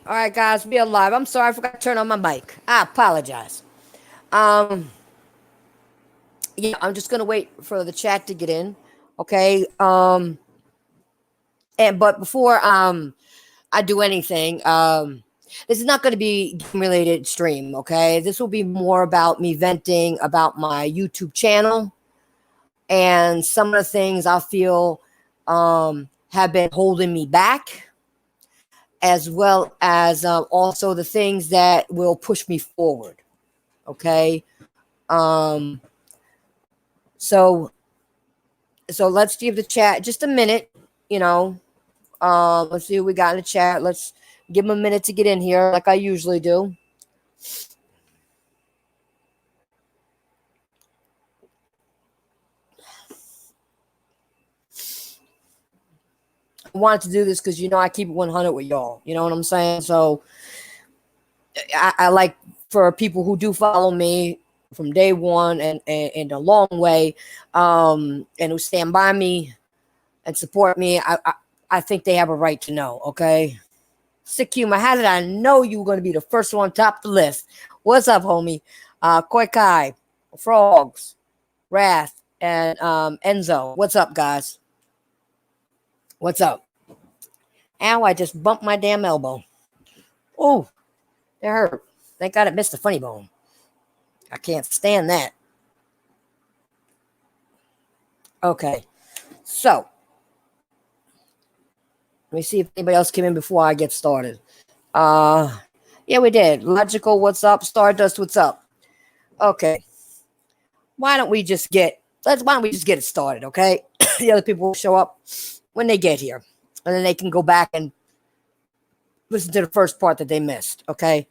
All right, guys, we are live. I'm sorry, I forgot to turn on my mic. I apologize. Um, yeah, I'm just gonna wait for the chat to get in. Okay. But before I do anything, this is not going to be game related stream. Okay, this will be more about me venting about my YouTube channel and some of the things I feel have been holding me back, as well as also the things that will push me forward. Okay. Um, so let's give the chat just a minute. You know, let's see what we got in the chat. Let's give them a minute to get in here, like I usually do. I wanted to do this because I keep it 100 with y'all. You know what I'm saying? So I like for people who do follow me from day one and a long way, and who stand by me and support me. I think they have a right to know. Okay. Sick humor. How did I know you were going to be the first one top the list? What's up, homie? Koi Kai, Frogs, Wrath, and Enzo. What's up, guys? What's up? Ow, I just bumped my damn elbow. Oh, it hurt. Thank God it missed the funny bone. I can't stand that. Okay, so let me see if anybody else came in before I get started. Yeah, we did. Logical, what's up? Stardust, what's up? Okay, why don't we just get it started? Okay, the other people will show up when they get here, and then they can go back and listen to the first part that they missed. Okay.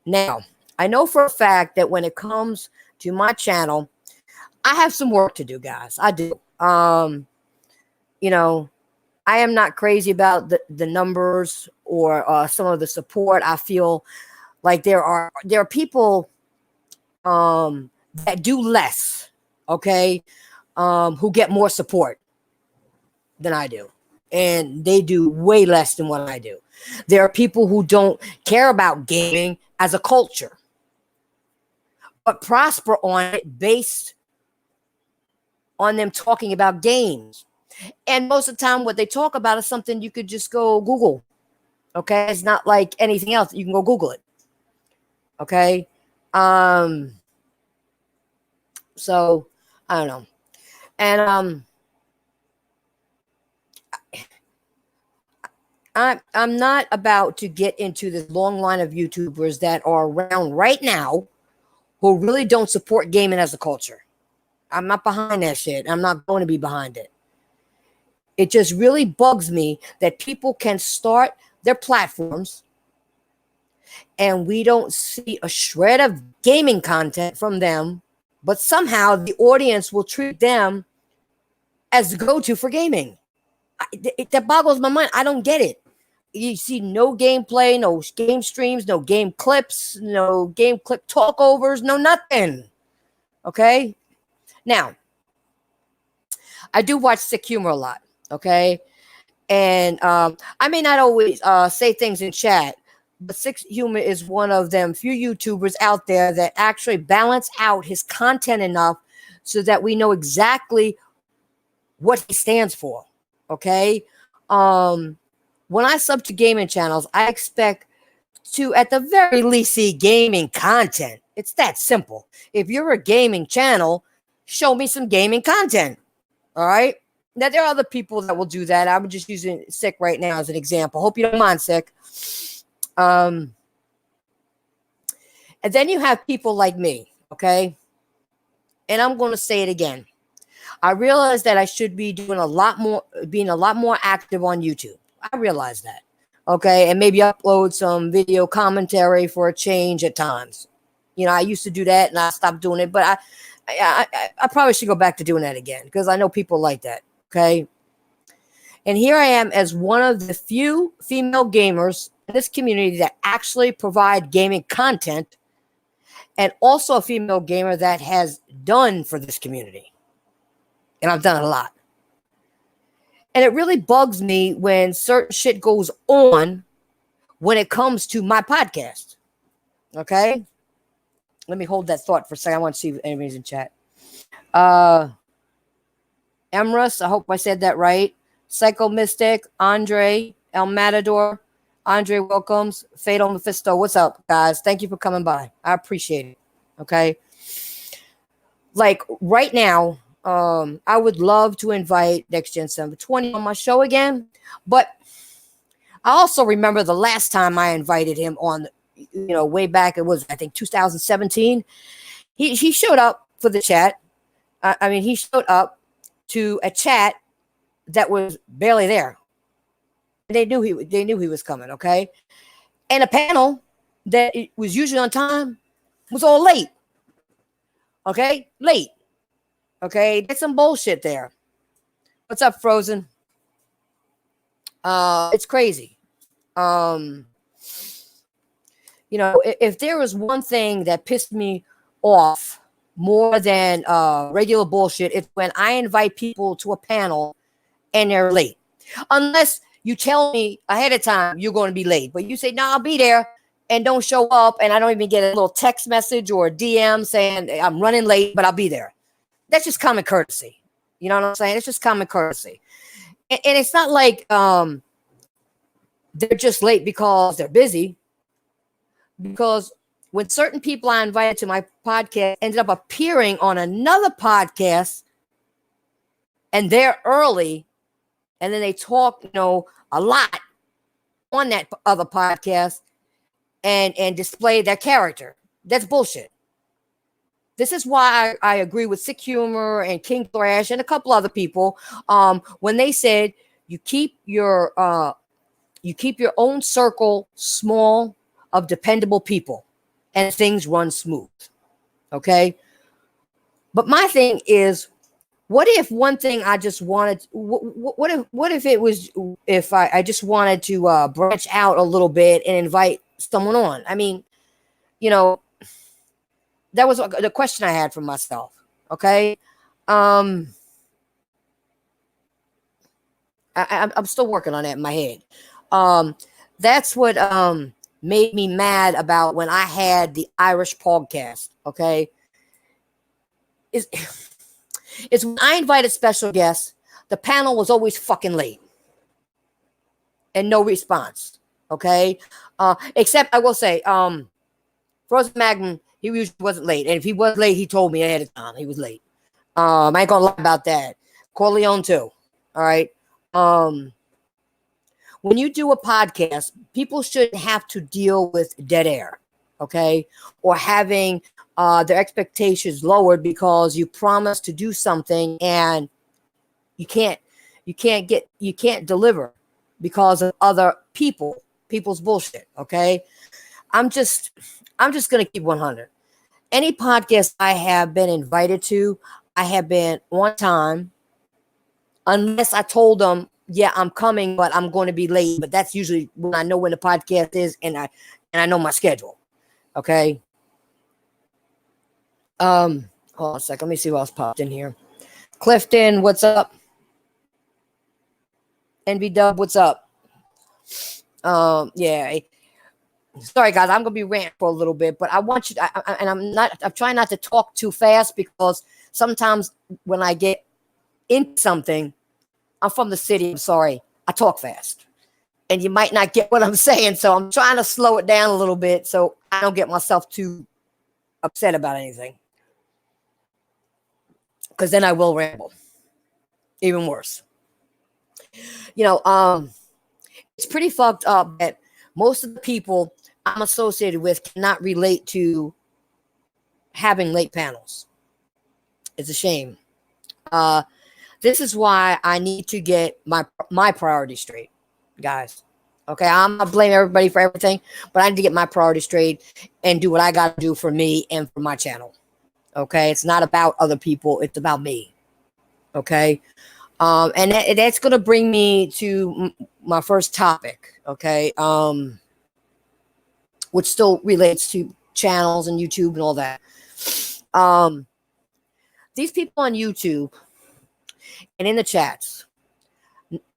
Now, I know for a fact that when it comes to my channel, I have some work to do, guys. I do. You know, I am not crazy about the numbers or some of the support. I feel like there are people that do less, okay, who get more support than I do. And they do way less than what I do. There are people who don't care about gaming as a culture, but prosper on it based on them talking about games. And most of the time, what they talk about is something you could just go Google. Okay. It's not like anything else. You can go Google it. Okay. So I don't know. And I'm not about to get into this long line of YouTubers that are around right now who really don't support gaming as a culture. I'm not behind that shit. I'm not going to be behind it. It just really bugs me that people can start their platforms and we don't see a shred of gaming content from them, but somehow the audience will treat them as the go-to for gaming. That boggles my mind. I don't get it. You see no gameplay, no game streams, no game clips, no game clip talkovers, no nothing. Okay? Now, I do watch Sick Humor a lot. Okay? And I may not always say things in chat, but Sick Humor is one of them few YouTubers out there that actually balance out his content enough so that we know exactly what he stands for. Okay? When I sub to gaming channels, I expect to, at the very least, see gaming content. It's that simple. If you're a gaming channel, show me some gaming content. All right? Now, there are other people that will do that. I'm just using Sick right now as an example. Hope you don't mind, Sick. And then you have people like me, okay? And I'm going to say it again. I realize that I should be doing being a lot more active on YouTube. I realize that. Okay, and maybe upload some video commentary for a change at times. I used to do that and I stopped doing it, but I probably should go back to doing that again because I know people like that. Okay, and here I am as one of the few female gamers in this community that actually provide gaming content, and also a female gamer that has done for this community, and I've done a lot. And it really bugs me when certain shit goes on when it comes to my podcast. Okay. Let me hold that thought for a second. I want to see if anybody's in chat. Emrys, I hope I said that right. Psycho Mystic, Andre, El Matador, Andre Welcomes, Fatal Mephisto. What's up, guys? Thank you for coming by. I appreciate it. Okay. Like right now, I would love to invite Next Gen 720 on my show again, but I also remember the last time I invited him on, way back, it was, I think, 2017. He showed up for the chat. He showed up to a chat that was barely there. They knew he was coming, okay? And a panel that was usually on time was all late. Okay? Late. Okay? That's some bullshit there. What's up, Frozen? It's crazy. If there was one thing that pissed me off more than regular bullshit, it's when I invite people to a panel and they're late. Unless you tell me ahead of time you're going to be late, but you say, no, I'll be there, and don't show up, and I don't even get a little text message or a DM saying I'm running late, but I'll be there. That's just common courtesy. You know what I'm saying? It's just common courtesy. And it's not like they're just late because they're busy. Because when certain people I invited to my podcast ended up appearing on another podcast and they're early, and then they talk, a lot on that other podcast and display their character. That's bullshit. This is why I agree with Sick Humor and King Thrash and a couple other people when they said you keep your own circle small of dependable people and things run smooth. Okay? But my thing is, what if one thing I just wanted, what if it was, if I just wanted to branch out a little bit and invite someone on? I mean, that was the question I had for myself. Okay. I'm still working on that in my head. That's what made me mad about when I had the Irish podcast. Okay. It's when I invited special guests, the panel was always fucking late and no response. Okay. Except I will say, Frozen Magnum, he usually wasn't late. And if he was late, he told me ahead of time he was late. I ain't gonna lie about that. Corleone too. All right. When you do a podcast, people shouldn't have to deal with dead air. Okay. Or having their expectations lowered because you promised to do something and you can't deliver because of other people's bullshit. Okay. I'm just going to keep 100. Any podcast I have been invited to, I have been on time, unless I told them, yeah, I'm coming, but I'm going to be late. But that's usually when I know when the podcast is and I know my schedule. Okay. Hold on a second. Let me see who else popped in here. Clifton, what's up? NB Dub, what's up? Yeah. Sorry, guys, I'm gonna be ranting for a little bit, but I want you to, I'm trying not to talk too fast because sometimes when I get into something, I'm from the city. I'm sorry, I talk fast, and you might not get what I'm saying. So I'm trying to slow it down a little bit so I don't get myself too upset about anything, because then I will ramble. Even worse. It's pretty fucked up that most of the people I'm associated with cannot relate to having late panels. It's a shame. This is why I need to get my priorities straight, guys. Okay, I'm not blaming everybody for everything, but I need to get my priorities straight and do what I got to do for me and for my channel. Okay, it's not about other people; it's about me. Okay, and that's gonna bring me to my first topic. Okay, which still relates to channels and YouTube and all that. These people on YouTube and in the chats,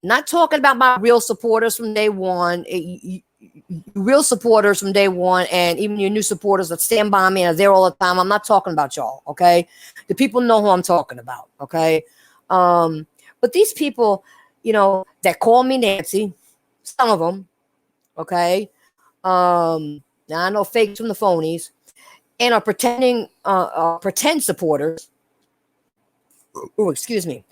not talking about my real supporters from day one. real supporters from day one, and even your new supporters that stand by me and are there all the time. I'm not talking about y'all, okay? The people know who I'm talking about, okay? But these people, that call me Nancy, some of them, okay? Now I know fakes from the phonies, and are pretend supporters. Oh, excuse me.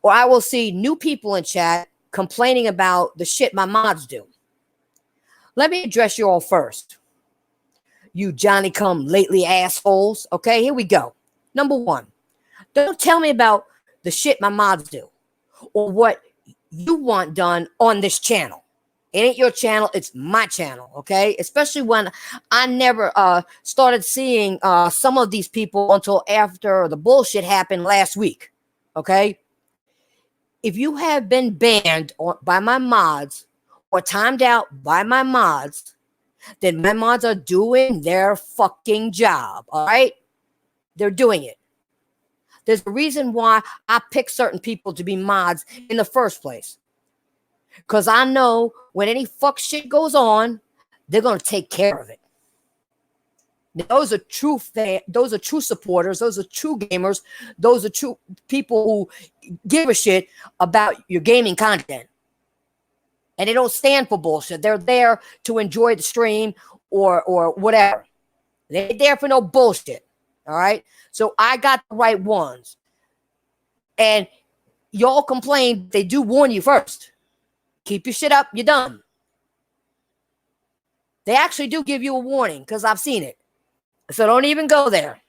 Or I will see new people in chat complaining about the shit my mods do. Let me address you all first. You Johnny-come-lately assholes. Okay, here we go. Number one, don't tell me about the shit my mods do or what you want done on this channel. It ain't your channel, it's my channel, okay? Especially when I never started seeing some of these people until after the bullshit happened last week, okay? If you have been banned by my mods or timed out by my mods, then my mods are doing their fucking job, all right? They're doing it. There's a reason why I pick certain people to be mods in the first place. Because I know when any fuck shit goes on, they're going to take care of it. Those are true those are true supporters. Those are true gamers. Those are true people who give a shit about your gaming content. And they don't stand for bullshit. They're there to enjoy the stream or whatever. They ain't there for no bullshit. All right? So I got the right ones. And y'all complain, they do warn you first. Keep your shit up, you're done. They actually do give you a warning because I've seen it. So don't even go there.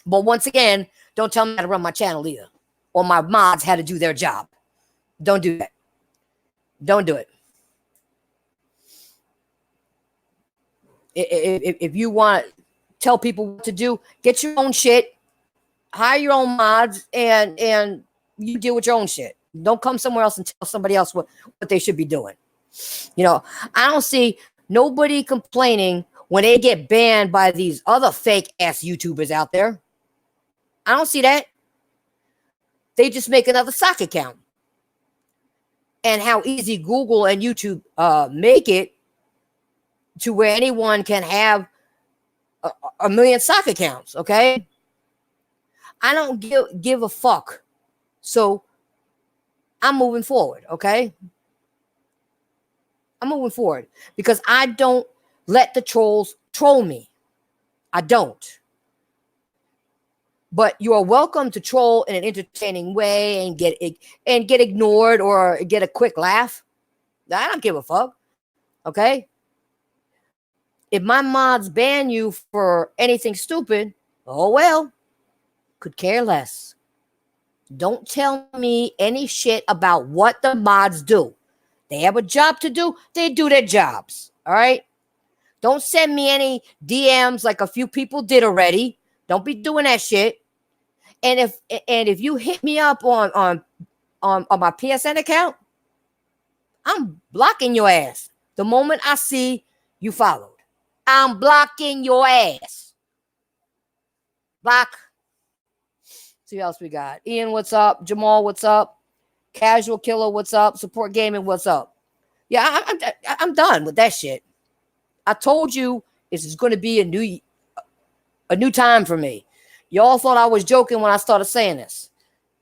But once again, don't tell me how to run my channel either. Or my mods how to do their job. Don't do that. Don't do it. If you want to tell people what to do, get your own shit, hire your own mods, and you deal with your own shit. Don't come somewhere else and tell somebody else what they should be doing. I don't see nobody complaining when they get banned by these other fake ass YouTubers out there. I don't see that. They just make another sock account. And how easy Google and YouTube make it to where anyone can have a million sock accounts, okay? I don't give a fuck. So I'm moving forward, okay? I'm moving forward because I don't let the trolls troll me. I don't. But you are welcome to troll in an entertaining way and get ignored or get a quick laugh. I don't give a fuck, okay? If my mods ban you for anything stupid, oh well, could care less. Don't tell me any shit about what the mods do. They have a job to do. They do their jobs. All right? Don't send me any DMs like a few people did already. Don't be doing that shit. And if you hit me up on my PSN account, I'm blocking your ass. The moment I see you followed, I'm blocking your ass. Block. See what else we got. Ian, what's up? Jamal, what's up? Casual Killer, what's up? Support Gaming, what's up? Yeah, I'm done with that shit. I told you this is going to be a new time for me. Y'all thought I was joking when I started saying this.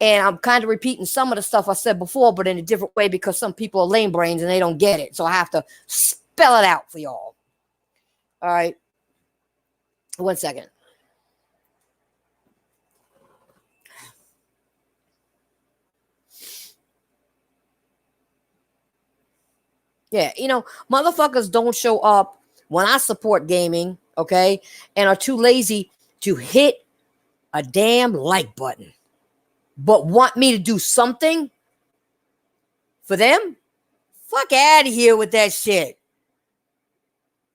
And I'm kind of repeating some of the stuff I said before, but in a different way because some people are lame brains and they don't get it. So I have to spell it out for y'all. All right. 1 second. Yeah, motherfuckers don't show up when I support gaming, okay, and are too lazy to hit a damn like button, but want me to do something for them. Fuck out of here with that shit.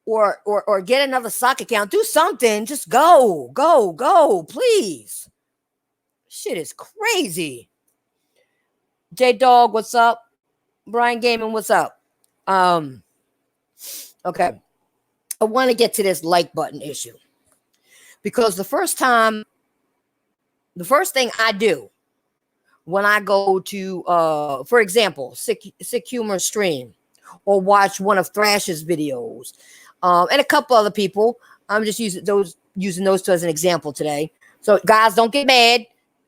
Or get another sock account. Do something. Just go, please. Shit is crazy. J Dog, what's up? Brian Gaming, what's up? Okay. I want to get to this like button issue. Because the first thing I do when I go to, for example, Sick Humor stream, or watch one of Thrash's videos, and a couple other people. I'm just using those two as an example today. So guys, don't get mad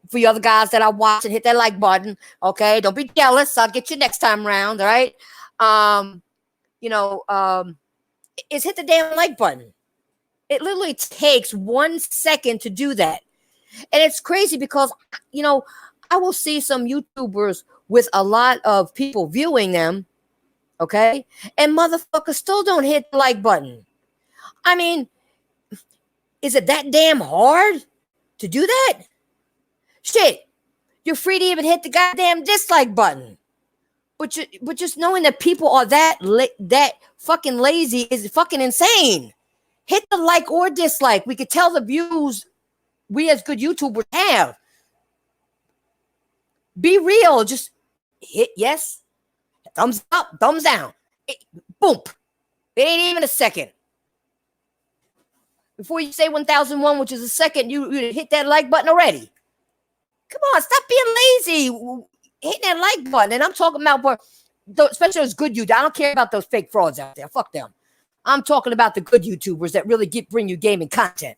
for the other guys that I watch and hit that like button. Okay, don't be jealous. I'll get you next time around. All right. You know, is hit the damn like button. It literally takes 1 second to do that. And it's crazy because, you know, I will see some YouTubers with a lot of people viewing them, okay? And motherfuckers still don't hit the like button. I mean, is it that damn hard to do that? Shit, you're free to even hit the goddamn dislike button. But just knowing that people are that fucking lazy is fucking insane. Hit the like or dislike. We could tell the views we as good YouTubers have. Be real. Just hit yes, thumbs up, thumbs down. Boom. It ain't even a second. Before you say 1001, which is a second, you hit that like button already. Come on, stop being lazy. Hit that like button. And I'm talking about, especially those good YouTubers. I don't care about those fake frauds out there. Fuck them. I'm talking about the good YouTubers that really bring you gaming content.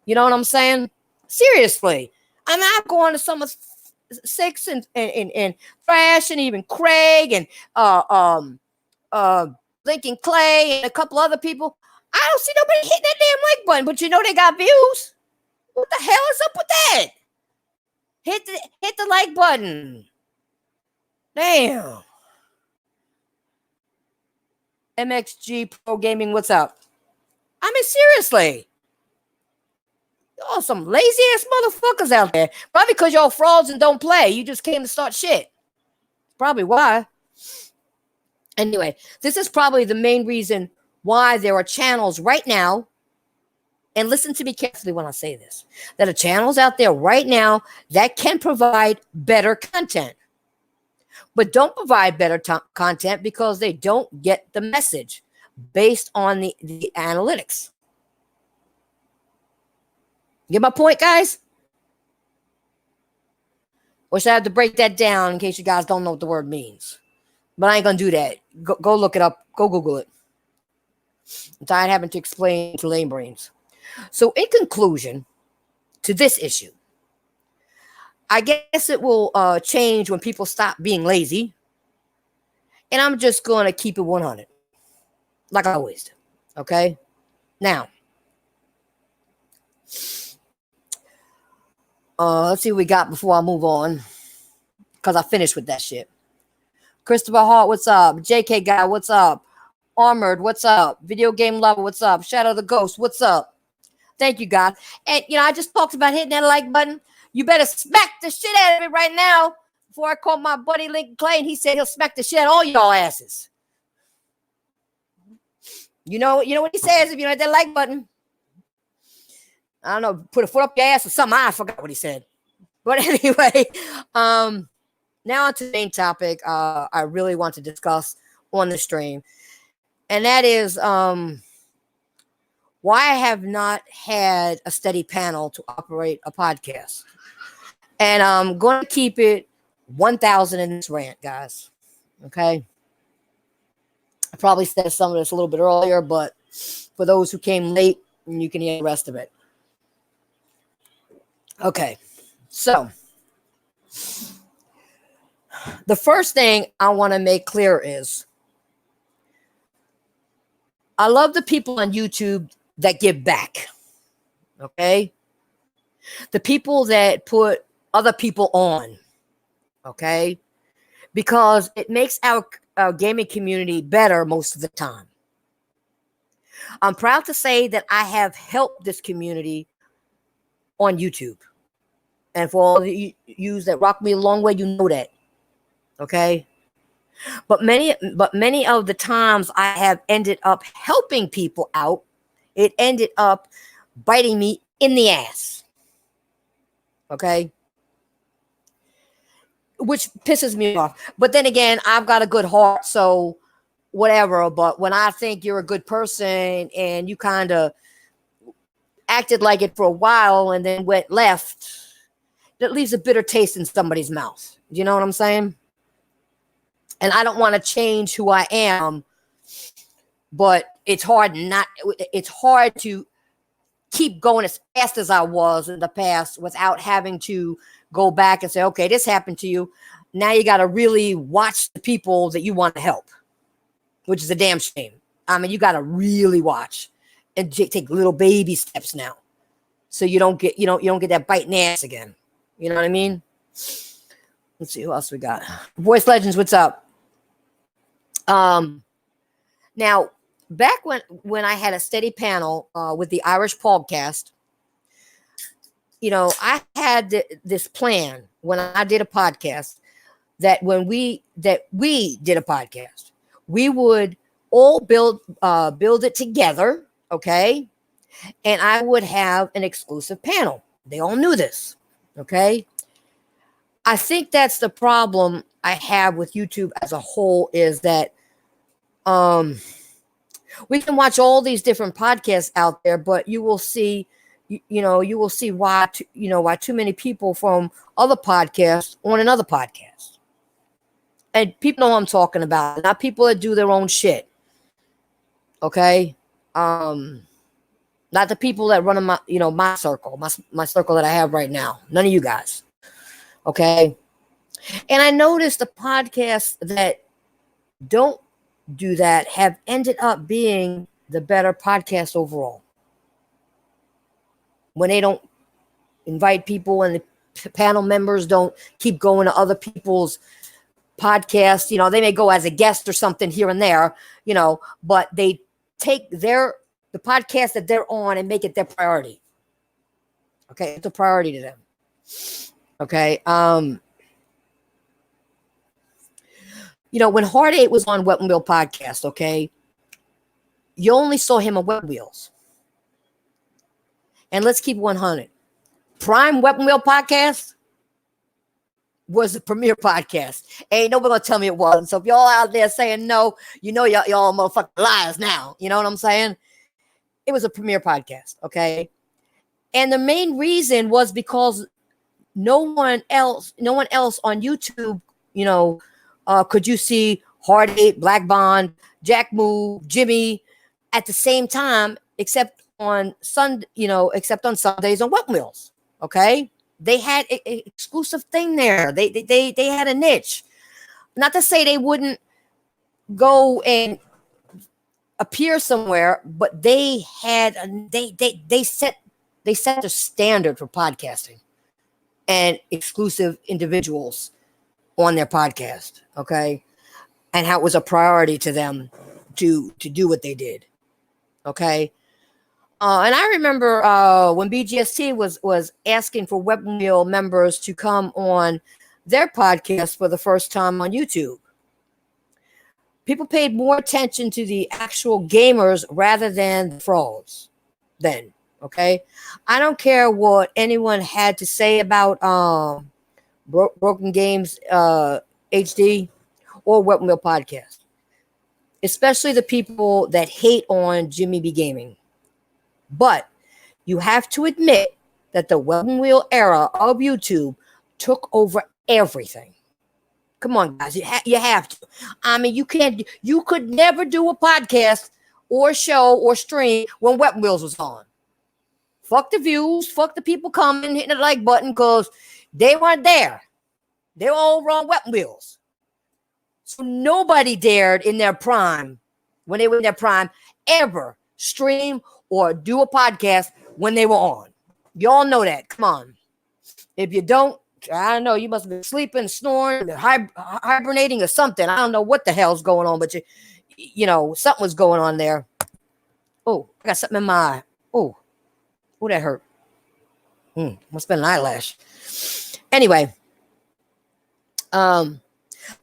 You know what I'm saying? Seriously. I mean, I'm going to some of Six and Thrash and even Craig and Lincoln Clay and a couple other people. I don't see nobody hitting that damn like button, but you know they got views. What the hell is up with that? Hit the like button. Damn. MXG Pro Gaming, what's up? I mean, seriously. Oh, some lazy ass motherfuckers out there. Probably because y'all frauds and don't play. You just came to start shit. Probably why. Anyway, this is probably the main reason why there are channels right now, and listen to me carefully when I say this, that are channels out there right now that can provide better content, but don't provide better content because they don't get the message based on the analytics. Get my point, guys? Or should I have to break that down in case you guys don't know what the word means? But I ain't going to do that. Go look it up. Go Google it. I'm tired of having to explain to lame brains. So in conclusion to this issue, I guess it will change when people stop being lazy. And I'm just going to keep it 100. Like I always do. Okay? Now, let's see what we got before I move on. Because I finished with that shit. Christopher Hart, what's up? JK Guy, what's up? Armored, what's up? Video Game Lover, what's up? Shadow the Ghost, what's up? Thank you, God. And, you know, I just talked about hitting that like button. You better smack the shit out of it right now before I called my buddy Lincoln Clay, and he said he'll smack the shit out of all y'all asses. You know what he says if you don't hit that like button. I don't know, put a foot up your ass or something. I forgot what he said. But anyway, now on to the main topic I really want to discuss on the stream. And that is why I have not had a steady panel to operate a podcast. And I'm going to keep it 1,000 in this rant, guys. Okay? I probably said some of this a little bit earlier, but for those who came late, you can hear the rest of it. Okay. So, the first thing I want to make clear is I love the people on YouTube that give back. Okay? The people that put other people on. Okay? Because it makes our gaming community better most of the time. I'm proud to say that I have helped this community on YouTube. And for all the yous that rock me a long way, you know that. Okay? But many of the times I have ended up helping people out, it ended up biting me in the ass. Okay? Which pisses me off. But then again, I've got a good heart, so whatever. But when I think you're a good person and you kind of acted like it for a while and then went left, that leaves a bitter taste in somebody's mouth. You know what I'm saying? And I don't want to change who I am, but it's hard to keep going as fast as I was in the past without having to go back and say, okay, this happened to you. Now you got to really watch the people that you want to help, which is a damn shame. I mean, you got to really watch and take little baby steps now, so you don't get that biting ass again. You know what I mean? Let's see who else we got. Voice Legends, what's up? Now, back when I had a steady panel with the Irish podcast, I had this plan when I did a podcast that when we did a podcast, we would all build it together, okay? And I would have an exclusive panel. They all knew this, okay? I think that's the problem I have with YouTube as a whole, is that we can watch all these different podcasts out there, but you will see why too many people from other podcasts on another podcast. And people know what I'm talking about, not people that do their own shit. Okay? Not the people that run in my circle, my circle that I have right now. None of you guys. Okay? And I noticed the podcasts that don't do that have ended up being the better podcast overall. When they don't invite people and the panel members don't keep going to other people's podcasts, they may go as a guest or something here and there, but they take the podcast that they're on and make it their priority. Okay, it's a priority to them. Okay. When Hard 8 was on Weapon Wheel podcast, okay, you only saw him on Weapon Wheels. And let's keep 100. Prime Weapon Wheel podcast was the premier podcast. Ain't nobody gonna tell me it wasn't. So if y'all out there saying no, y'all motherfucking liars now. You know what I'm saying? It was a premier podcast, okay? And the main reason was because no one else on YouTube, could you see Hard 8, Black Bond, Jack Move, Jimmy at the same time, except on Sundays on Weapon Wheels. Okay, they had an exclusive thing there. They had a niche. Not to say they wouldn't go and appear somewhere, but they had they set the standard for podcasting and exclusive individuals on their podcast, okay? And how it was a priority to them to do what they did, okay? And I remember when BGST was asking for Weapon Wheel members to come on their podcast for the first time on YouTube. People paid more attention to the actual gamers rather than the frauds then, okay? I don't care what anyone had to say about Broken Games HD or Weapon Wheel podcast, especially the people that hate on Jimmy B Gaming. But you have to admit that the Weapon Wheel era of YouTube took over everything. Come on, guys, you have to. I mean, you could never do a podcast or show or stream when Weapon Wheels was on. Fuck the views, fuck the people coming, hitting the like button, because they weren't there. They were all wrong Weapon Wheels. So nobody dared in their prime, when they were in their prime, ever stream or do a podcast when they were on. Y'all know that. Come on. If you don't, I don't know, you must have been sleeping, snoring, hibernating or something. I don't know what the hell's going on, but something was going on there. Oh, I got something in my eye. Oh, that hurt. Must have been an eyelash. Anyway, I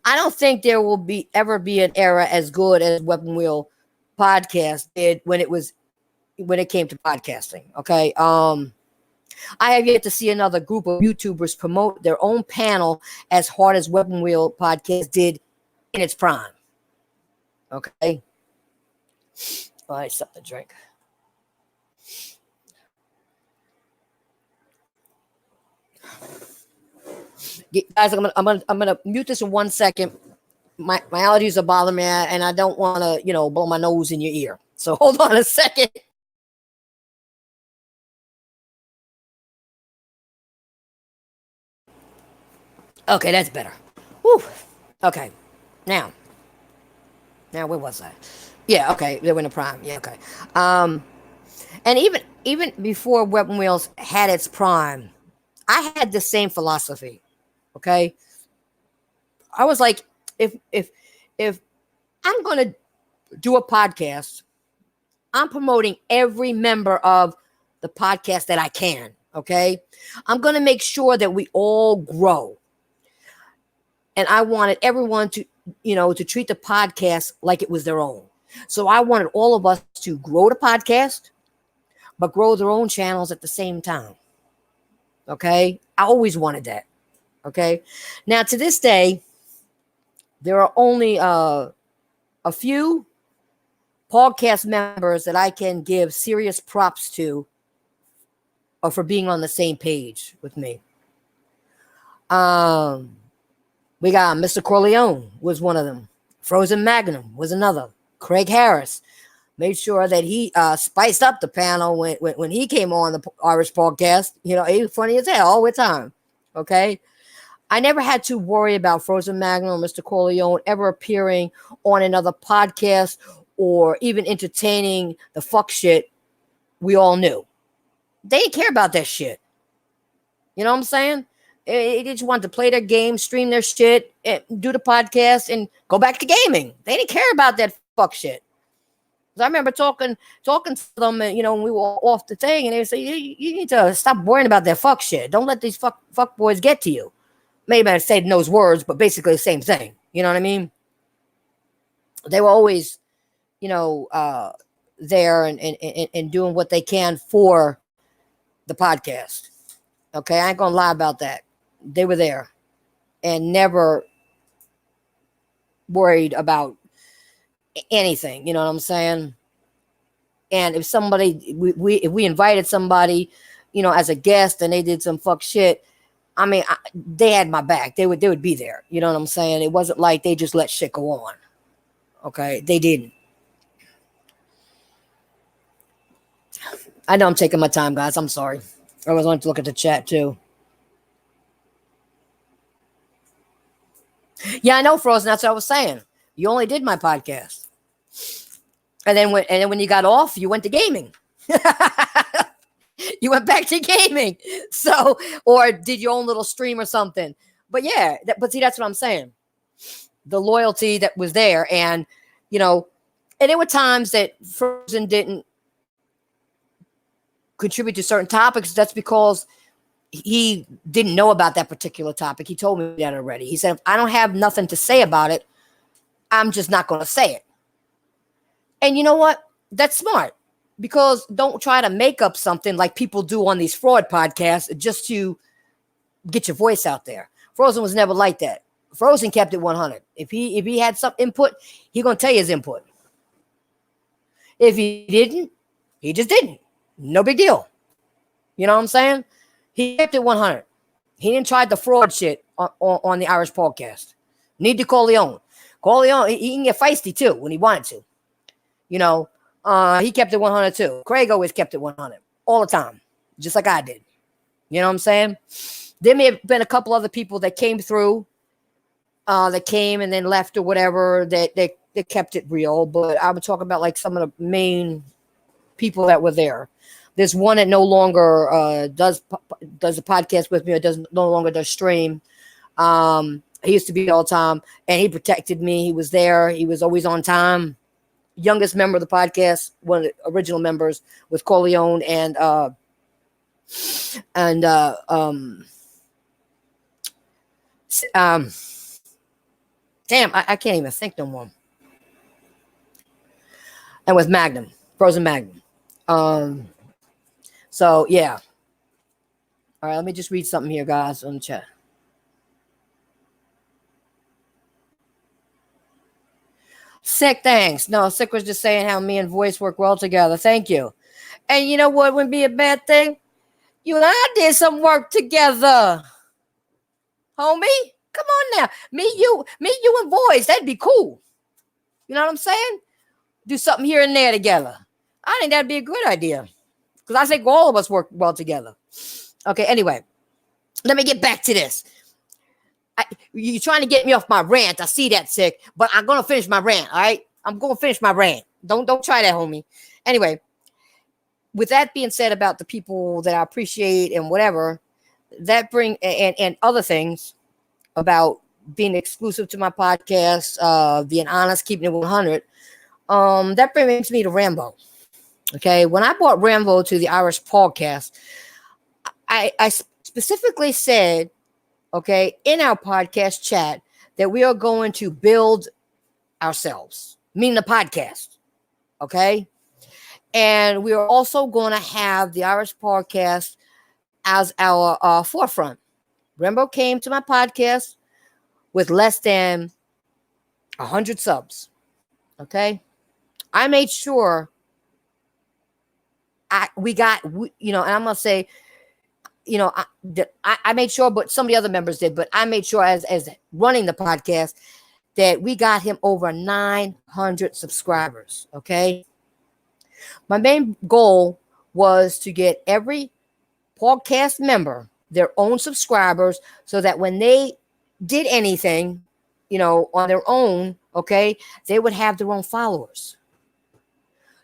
don't think there will ever be an era as good as Weapon Wheel podcast did when it came to podcasting. Okay. I have yet to see another group of YouTubers promote their own panel as hard as Weapon Wheel podcast did in its prime. Okay. All right, something to drink. Guys, I'm gonna mute this in 1 second. my allergies are bothering me, and I don't want to, blow my nose in your ear. So hold on a second. Okay, that's better. Whew. Okay, now, where was I? Yeah, okay, they were in the prime. Yeah, okay. And even before Weapon Wheels had its prime, I had the same philosophy. Okay, I was like, if I'm gonna do a podcast, I'm promoting every member of the podcast that I can. Okay, I'm gonna make sure that we all grow, and I wanted everyone to, to treat the podcast like it was their own. So I wanted all of us to grow the podcast, but grow their own channels at the same time. Okay, I always wanted that. Okay, now to this day, there are only a few podcast members that I can give serious props to, or for being on the same page with me. We got Mr. Corleone was one of them. Frozen Magnum was another. Craig Harris made sure that he spiced up the panel when he came on the Irish podcast. He was funny as hell all the time. Okay. I never had to worry about Frozen Magnum or Mr. Corleone ever appearing on another podcast or even entertaining the fuck shit we all knew. They didn't care about that shit. You know what I'm saying? They just wanted to play their game, stream their shit, and do the podcast, and go back to gaming. They didn't care about that fuck shit. I remember talking to them, when we were off the thing, and they would say, you need to stop worrying about that fuck shit. Don't let these fuck boys get to you. Maybe I said in those words, but basically the same thing. You know what I mean? They were always, there and doing what they can for the podcast. Okay, I ain't gonna lie about that. They were there and never worried about anything. You know what I'm saying? And if if we invited somebody, as a guest, and they did some fuck shit, I mean, they had my back. They would be there. You know what I'm saying? It wasn't like they just let shit go on. Okay, they didn't. I know I'm taking my time, guys. I'm sorry. I was wanting to look at the chat too. Yeah, I know, Frozen. That's what I was saying. You only did my podcast, and then when you got off, you went to gaming. You went back to gaming. So, or did your own little stream or something. But yeah, but see, that's what I'm saying. The loyalty that was there, and and there were times that Frozen didn't contribute to certain topics. That's because he didn't know about that particular topic. He told me that already. He said, if I don't have nothing to say about it, I'm just not going to say it. And you know what? That's smart, because don't try to make up something like people do on these fraud podcasts just to get your voice out there. Frozen was never like that. Frozen kept it 100. If he had some input, he going to tell you his input. If he didn't, he just didn't. No big deal. You know what I'm saying? He kept it 100. He didn't try the fraud shit on the Irish podcast. Neither Corleone. Corleone, he can get feisty too when he wanted to. He kept it 100 too. Craig always kept it 100 all the time, just like I did. You know what I'm saying? There may have been a couple other people that came through, that came and then left or whatever, that they kept it real. But I would talk about like some of the main people that were there. There's one that no longer does a podcast with me, or no longer does stream. He used to be all the time, and he protected me. He was there. He was always on time. Youngest member of the podcast, one of the original members, with Corleone and damn, I can't even think no more. And with Magnum, Frozen Magnum. So yeah. All right, let me just read something here, guys, on the chat. Sick, thanks. No, Sick was just saying how me and Voice work well together. Thank you. And you know what wouldn't be a bad thing? You and I did some work together, homie. Come on now. Me, you, and boys. That'd be cool. You know what I'm saying? Do something here and there together. I think that'd be a good idea. Because I think all of us work well together. Okay, anyway. Let me get back to this. You're trying to get me off my rant. I see that, sick. But I'm going to finish my rant, all right? I'm going to finish my rant. Don't try that, homie. Anyway, with that being said about the people that I appreciate and whatever, that bring and other things about being exclusive to my podcast, being honest, keeping it 100, that brings me to Rambo. Okay, when I brought Rambo to the Irish podcast, I specifically said, okay, in our podcast chat that we are going to build ourselves, meaning the podcast, okay? And we are also going to have the Irish podcast as our forefront. Rambo came to my podcast with less than 100 subs, okay? I made sure and I'm going to say, I made sure, but some of the other members did, but I made sure as running the podcast that we got him over 900 subscribers. Okay. My main goal was to get every podcast member their own subscribers so that when they did anything, on their own, okay, they would have their own followers.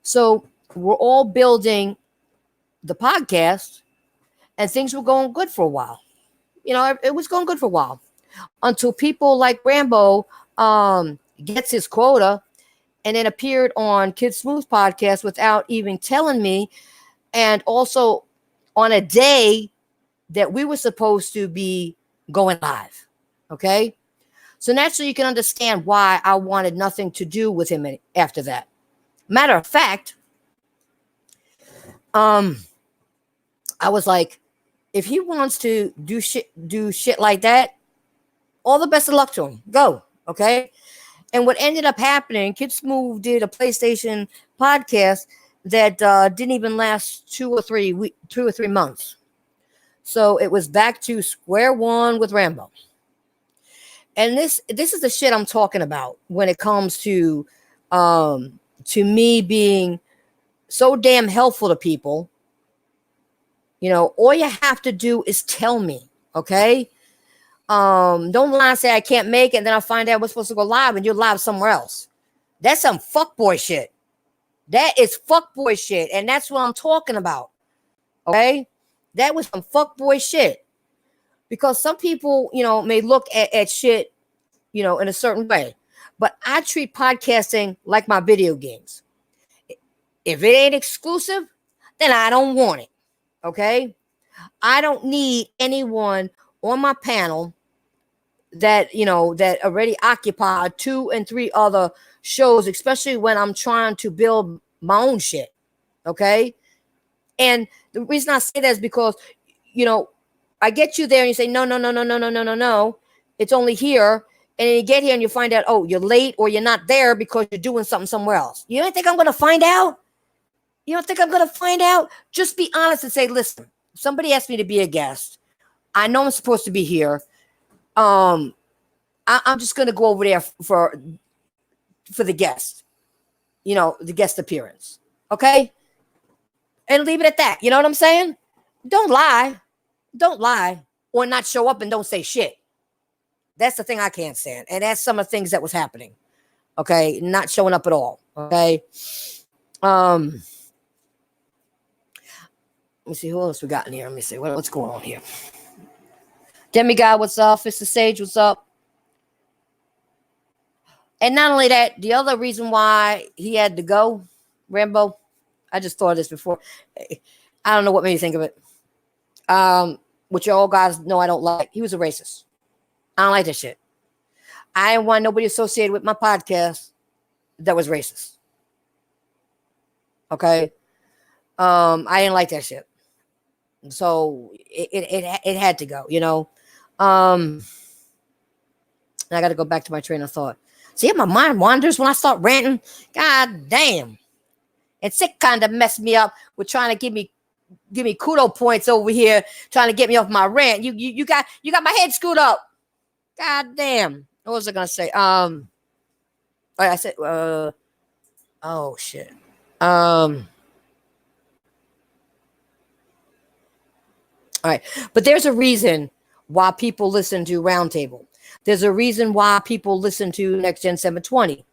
So we're all building the podcast and things were going good for a while. It was going good for a while until people like Rambo gets his quota and then appeared on Kid Smooth podcast without even telling me. And also on a day that we were supposed to be going live. Okay. So naturally you can understand why I wanted nothing to do with him after that. Matter of fact, I was like, if he wants to do shit like that, all the best of luck to him. Go, okay? And what ended up happening, Kid Smooth did a PlayStation podcast that didn't even last 2 or 3 months. So it was back to square one with Rambo. And this is the shit I'm talking about when it comes to me being so damn helpful to people. All you have to do is tell me, okay? Don't lie and say I can't make it, and then I find out we're supposed to go live and you're live somewhere else. That's some fuckboy shit. That is fuckboy shit, and that's what I'm talking about, okay? That was some fuckboy shit. Because some people, may look at shit, in a certain way. But I treat podcasting like my video games. If it ain't exclusive, then I don't want it. Okay, I don't need anyone on my panel that that already occupy 2 and 3 other shows, especially when I'm trying to build my own shit. Okay, and the reason I say that is because I get you there and you say no, it's only here, and then you get here and you find out, oh, you're late or you're not there because you're doing something somewhere else. You don't think I'm going to find out? You don't think I'm going to find out? Just be honest and say, listen, somebody asked me to be a guest. I know I'm supposed to be here. I'm just going to go over there for the guest, the guest appearance. Okay. And leave it at that. You know what I'm saying? Don't lie. Don't lie or not show up and don't say shit. That's the thing I can't stand. And that's some of the things that was happening. Okay. Not showing up at all. Okay. Let me see who else we got in here. Let me see what's going on here. Demigod, what's up? Fist of Sage, what's up? And not only that, the other reason why he had to go, Rambo, I just thought of this before. I don't know what made me think of it. Which you all guys know I don't like. He was a racist. I don't like that shit. I didn't want nobody associated with my podcast that was racist. Okay? I didn't like that shit. So it had to go, and I got to go back to my train of thought. See, my mind wanders when I start ranting. God damn. And Sick kind of messed me up with trying to give me kudo points over here, trying to get me off my rant. You got my head screwed up. God damn. What was I gonna say? I said, oh shit. All right. But there's a reason why people listen to Roundtable. There's a reason why people listen to Next Gen 720.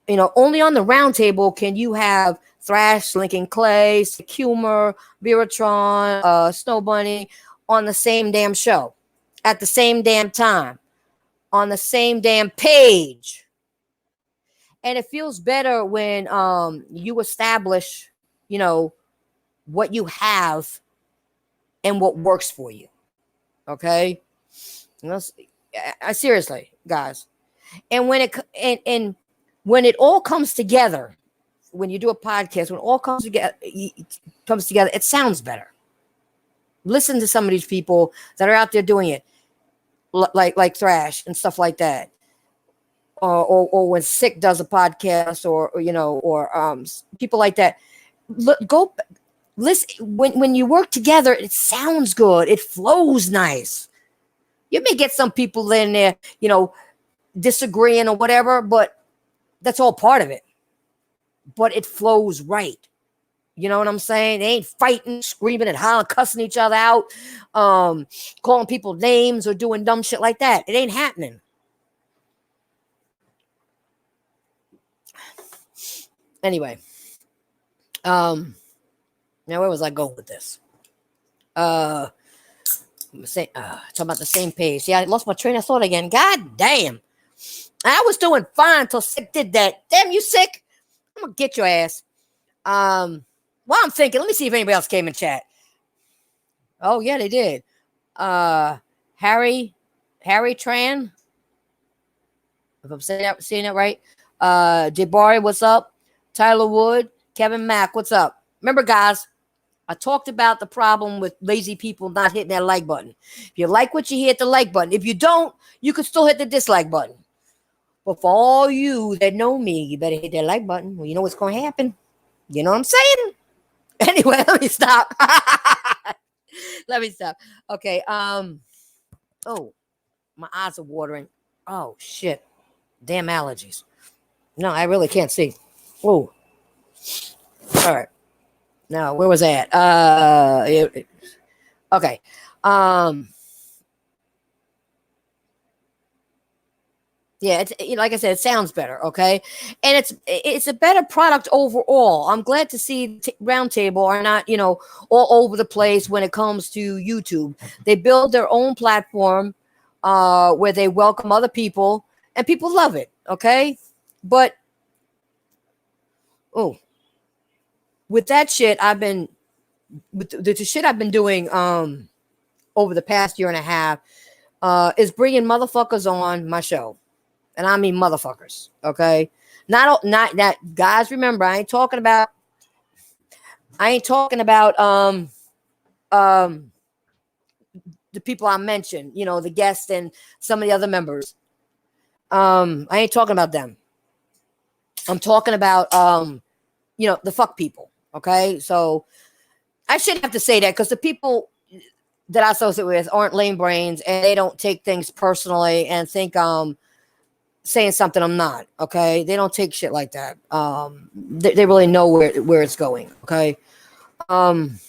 You know, only on the Roundtable can you have Thrash, Lincoln Clay, Sick Humor, Viratron, Snow Bunny on the same damn show at the same damn time on the same damn page. And it feels better when you establish, you know, what you have and what works for you. Okay? I seriously, guys. And when and when it all comes together, when you do a podcast, when it all comes together, it sounds better. Listen to some of these people that are out there doing it, like Thrash and stuff like that, or when Sick does a podcast, or you know, or people like that. Go listen. When you work together, it sounds good. It flows nice. You may get some people in there, you know, disagreeing or whatever, but that's all part of it. But it flows right. You know what I'm saying? They ain't fighting, screaming and hollering, cussing each other out, calling people names or doing dumb shit like that. It ain't happening. Anyway, now where was I going with this? Talking about the same page. Yeah, I lost my train of thought again. God damn. I was doing fine until Sick did that. Damn you, Sick. I'm gonna get your ass. While I'm thinking, let me see if anybody else came in chat. Oh yeah, they did. Harry Tran. If I'm seeing that right. Jabari, what's up? Tyler Wood, Kevin Mack, what's up? Remember, guys, I talked about the problem with lazy people not hitting that like button. If you like what you hear, hit the like button. If you don't, you can still hit the dislike button. But for all you that know me, you better hit that like button. Well, you know what's going to happen. You know what I'm saying? Anyway, let me stop. Let me stop. Okay. Oh, my eyes are watering. Oh, shit. Damn allergies. No, I really can't see. Oh. All right. Now, where was that? Okay. Yeah, it's like I said, it sounds better, okay, and it's a better product overall. I'm glad to see Roundtable are not, you know, all over the place when it comes to YouTube. They build their own platform where they welcome other people, and people love it, okay. But with that shit, with the shit I've been doing over the past year and a half is bringing motherfuckers on my show. And I mean motherfuckers, okay? Not that, guys, remember, I ain't talking about the people I mentioned, you know, the guests and some of the other members. I ain't talking about them. I'm talking about you know, the fuck people, okay? So I shouldn't have to say that because the people that I associate with aren't lame brains and they don't take things personally and think saying something I'm not, okay? They don't take shit like that. They really know where it's going, okay? And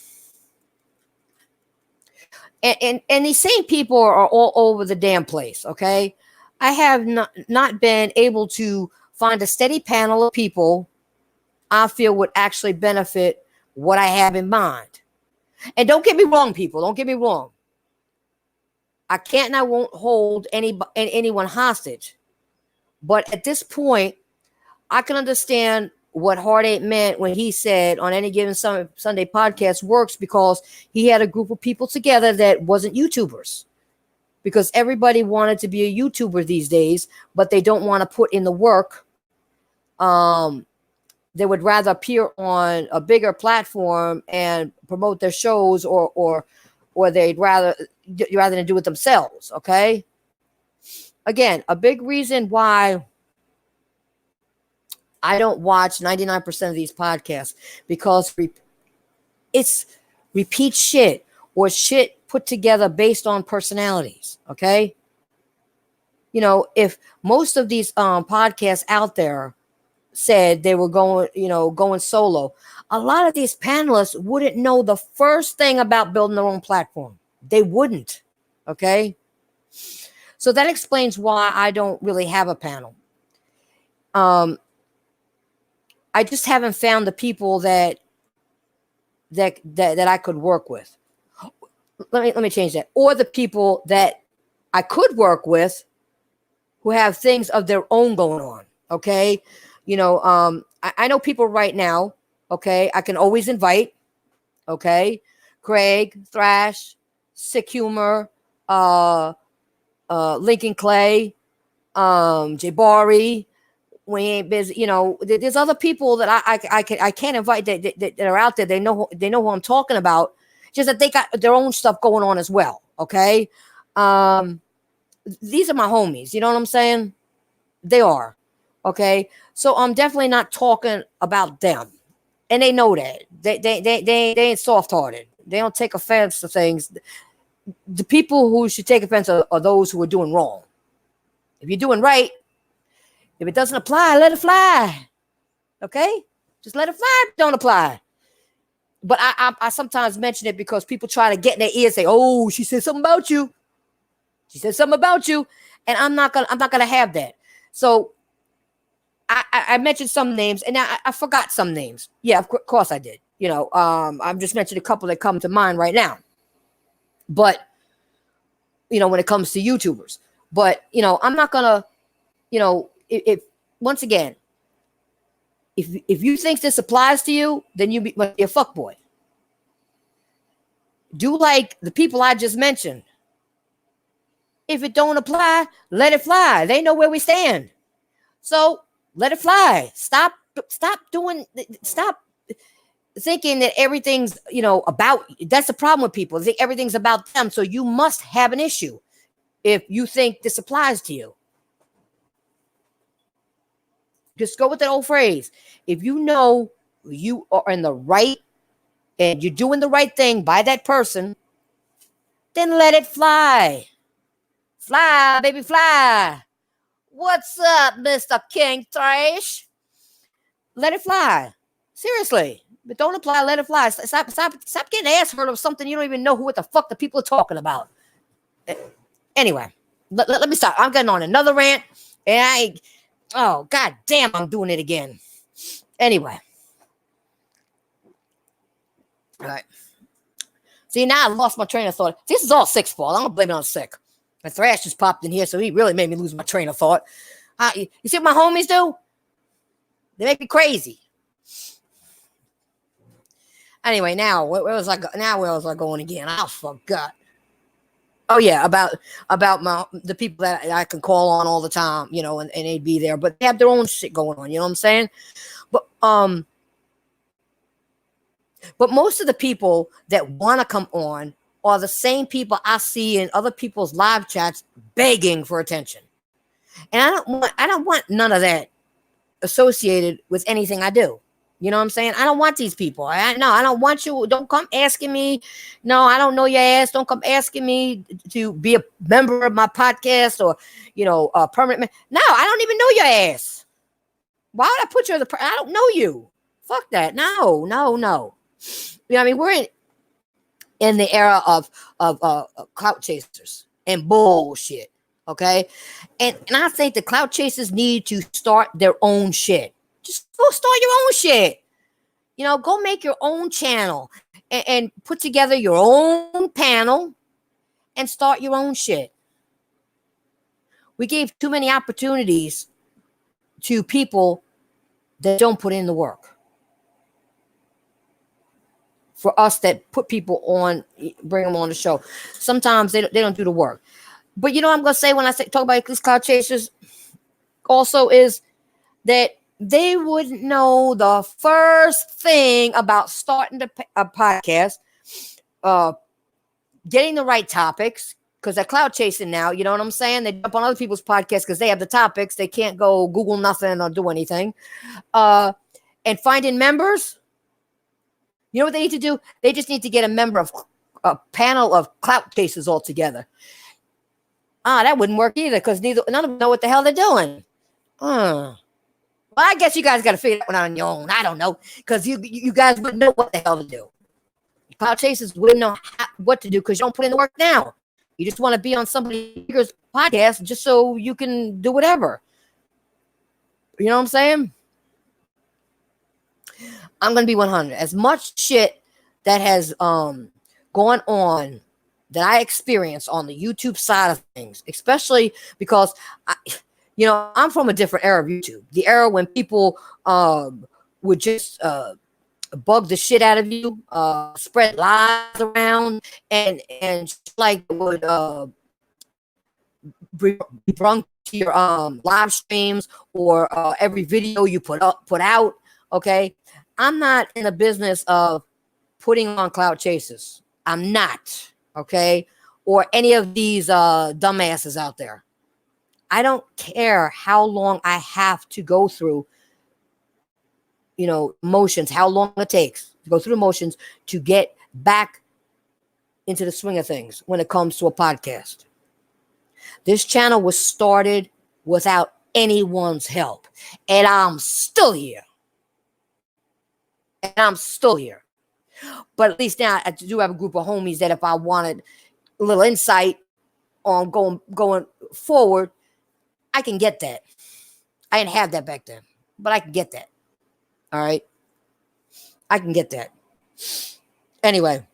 these same people are all over the damn place, okay? I have not been able to find a steady panel of people I feel would actually benefit what I have in mind. And don't get me wrong, people. Don't get me wrong. I can't and I won't hold anyone hostage. But at this point, I can understand what Hard Eight meant when he said on any given Sunday podcast works because he had a group of people together that wasn't YouTubers. Because everybody wanted to be a YouTuber these days, but they don't want to put in the work. They would rather appear on a bigger platform and promote their shows, or they'd rather than do it themselves. Okay. Again, a big reason why I don't watch 99% of these podcasts because it's repeat shit or shit put together based on personalities. Okay. if most of these podcasts out there said they were going solo, a lot of these panelists wouldn't know the first thing about building their own platform. They wouldn't. Okay. So that explains why I don't really have a panel. I just haven't found the people that I could work with. Let me change that. Or the people that I could work with who have things of their own going on. Okay. I know people right now. Okay. I can always invite. Okay. Craig, Thrash, Sick Humor, Lincoln Clay, Jabari. We ain't busy. There's other people that I can't invite that are out there. They know who I'm talking about. Just that they got their own stuff going on as well. Okay. These are my homies. You know what I'm saying? They are. Okay. So I'm definitely not talking about them. And they know that. They ain't soft-hearted. They don't take offense to things. The people who should take offense are those who are doing wrong. If you're doing right, if it doesn't apply, let it fly. Okay? Just let it fly if it don't apply. But I sometimes mention it because people try to get in their ears, say, "Oh, she said something about you. She said something about you," and I'm not gonna have that. So I mentioned some names, and I forgot some names. Yeah, of course I did. I'm just mentioning a couple that come to mind right now. But when it comes to YouTubers, but I'm not gonna, if once again. If you think this applies to you, then you're a fuckboy. Do like the people I just mentioned. If it don't apply, let it fly. They know where we stand. So let it fly. Stop thinking that everything's, about. That's the problem with people. They think everything's about them. So you must have an issue if you think this applies to you. Just go with that old phrase. If you know you are in the right and you're doing the right thing by that person, then let it fly. Fly, baby, fly. What's up, Mr. King Trash? Let it fly. Seriously. But don't apply, let it fly. Stop getting ass hurt of something you don't even know what the fuck the people are talking about. Anyway, let me stop. I'm getting on another rant. And oh, god damn, I'm doing it again. Anyway. All right. See, now I lost my train of thought. This is all Sick's fault. I'm going to blame it on Sick. And Thrash just popped in here, so he really made me lose my train of thought. You see what my homies do? They make me crazy. Anyway, now, where was I going again? I forgot. Oh, yeah, about the people that I can call on all the time, and they'd be there. But they have their own shit going on, you know what I'm saying? But most of the people that want to come on are the same people I see in other people's live chats begging for attention. And I don't want none of that associated with anything I do. You know what I'm saying? I don't want these people. I don't want you. Don't come asking me. No, I don't know your ass. Don't come asking me to be a member of my podcast or, a permanent. No, I don't even know your ass. Why would I put you I don't know you. Fuck that. No. We're in the era of clout chasers and bullshit. Okay. And I think the clout chasers need to start their own shit. Just go start your own shit. Go make your own channel and put together your own panel and start your own shit. We gave too many opportunities to people that don't put in the work. For us that put people on, bring them on the show. Sometimes they don't do the work. But I'm going to say when I talk about these clout chasers also is that they wouldn't know the first thing about starting a podcast, getting the right topics, because they're clout chasing now. You know what I'm saying? They jump on other people's podcasts because they have the topics. They can't go Google nothing or do anything. And finding members. You know what they need to do? They just need to get a panel of clout chasers all together. That wouldn't work either because none of them know what the hell they're doing. Well, I guess you guys got to figure that one out on your own. I don't know because you guys wouldn't know what the hell to do. Cloud chasers wouldn't know what to do because you don't put in the work now. You just want to be on somebody's podcast just so you can do whatever. You know what I'm saying? I'm going to be 100. As much shit that has gone on that I experienced on the YouTube side of things, especially because I'm from a different era of YouTube. The era when people would just bug the shit out of you, spread lies around, and like would be brung to your live streams or every video you put out. Okay, I'm not in the business of putting on clout chasers. I'm not. Okay, or any of these dumbasses out there. I don't care how long I have to go through, motions, how long it takes to go through the motions to get back into the swing of things when it comes to a podcast. This channel was started without anyone's help, and I'm still here. But at least now I do have a group of homies that if I wanted a little insight on going forward, I can get that. I didn't have that back then, but I can get that. All right. I can get that. Anyway,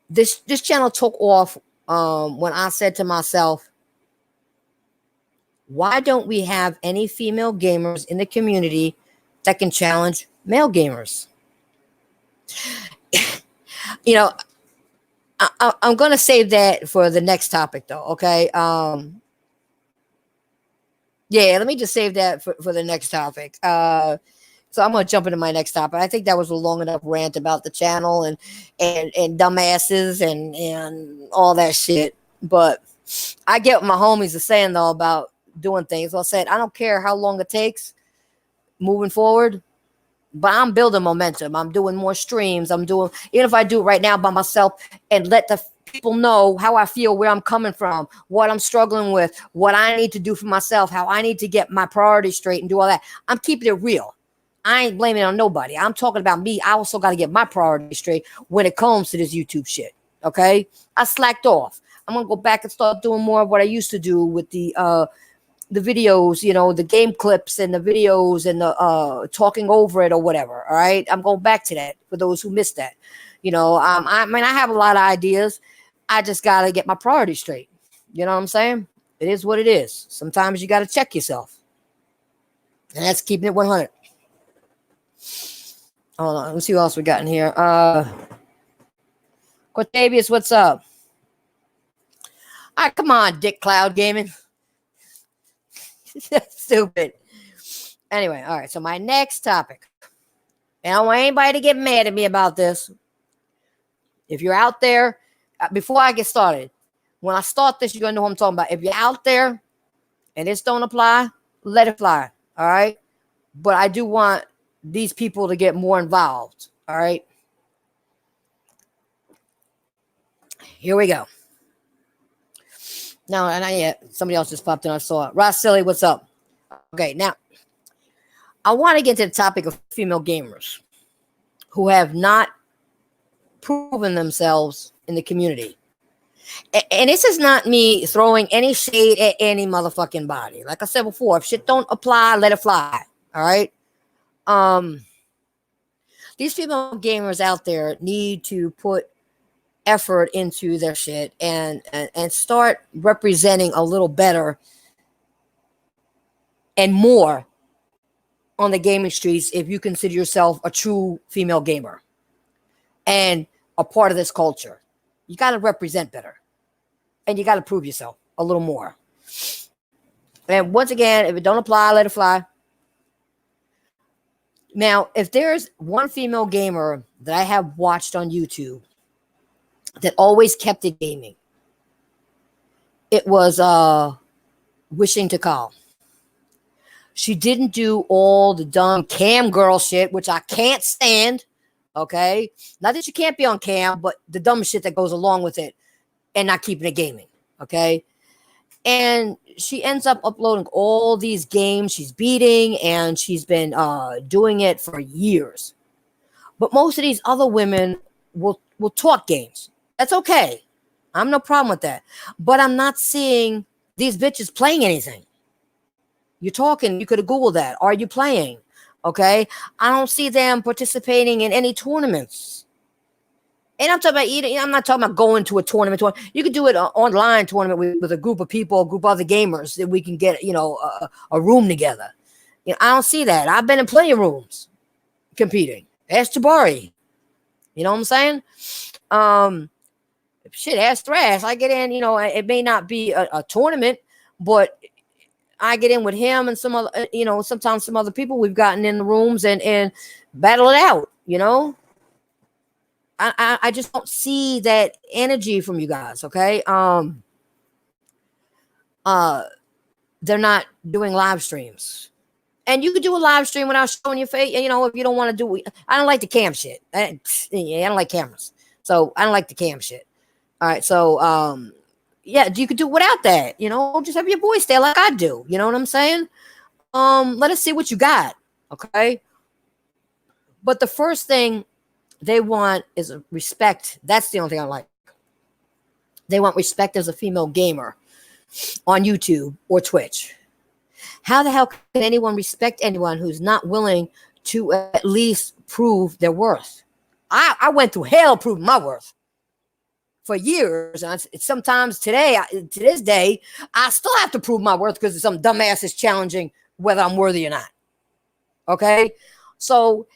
this channel took off when I said to myself, why don't we have any female gamers in the community that can challenge male gamers? I'm going to save that for the next topic, though. Okay. Yeah, let me just save that for the next topic. So I'm going to jump into my next topic. I think that was a long enough rant about the channel and dumbasses and all that shit. But I get what my homies are saying, though, about doing things. So I said, I don't care how long it takes moving forward, but I'm building momentum. I'm doing more streams. Even if I do it right now by myself and let the people know how I feel, where I'm coming from, what I'm struggling with, what I need to do for myself, how I need to get my priorities straight and do all that. I'm keeping it real. I ain't blaming it on nobody. I'm talking about me. I also got to get my priorities straight when it comes to this YouTube shit. Okay? I slacked off. I'm going to go back and start doing more of what I used to do with the videos, the game clips and the videos and the talking over it or whatever. All right. I'm going back to that for those who missed that. I have a lot of ideas. I just got to get my priorities straight. You know what I'm saying? It is what it is. Sometimes you got to check yourself. And that's keeping it 100. Hold on. Let's see what else we got in here. Cortavius, what's up? All right, come on, Dick Cloud Gaming. Stupid. Anyway, all right. So my next topic, and I don't want anybody to get mad at me about this. If you're out there, before I get started, when I start this, you're gonna know what I'm talking about. If you're out there and this don't apply, let it fly. All right. But I do want these people to get more involved. All right. Here we go. No, and not yet. Somebody else just popped in. I saw it. Ross Silly, what's up? Okay, now I want to get to the topic of female gamers who have not proven themselves in the community. And this is not me throwing any shade at any motherfucking body. Like I said before, if shit don't apply, let it fly. All right. These female gamers out there need to put effort into their shit and start representing a little better and more on the gaming streets if you consider yourself a true female gamer and a part of this culture. You got to represent better and you got to prove yourself a little more. And once again, if it don't apply, let it fly. Now, if there's one female gamer that I have watched on YouTube that always kept it gaming, it was Wishing to Call. She didn't do all the dumb cam girl shit, which I can't stand. Okay, not that you can't be on cam, but the dumb shit that goes along with it, and not keeping it gaming. Okay, And she ends up uploading all these games she's beating, and she's been doing it for years. But most of these other women will talk games. That's okay. I'm no problem with that. But I'm not seeing these bitches playing anything. You're talking, you could have Googled that. Are you playing? Okay. I don't see them participating in any tournaments. And I'm talking about, I'm not talking about going to a tournament. You could do it online tournament with a group of people, a group of other gamers that we can get, a room together. I don't see that. I've been in plenty of rooms competing. Ask Jabari. You know what I'm saying? Shit, ask Thrash. I get in, it may not be a tournament, but I get in with him and some other, sometimes some other people we've gotten in the rooms and battle it out, I just don't see that energy from you guys, okay? They're not doing live streams. And you could do a live stream without showing your face, if you don't want to do it. I don't like the cam shit. I don't like cameras. So I don't like the cam shit. All right, so yeah, you could do without that, just have your voice there like I do. You know what I'm saying? Let us see what you got, okay? But the first thing they want is respect. That's the only thing I like. They want respect as a female gamer on YouTube or Twitch. How the hell can anyone respect anyone who's not willing to at least prove their worth? I went through hell proving my worth for years. And sometimes today, to this day, I still have to prove my worth because some dumbass is challenging whether I'm worthy or not. Okay? So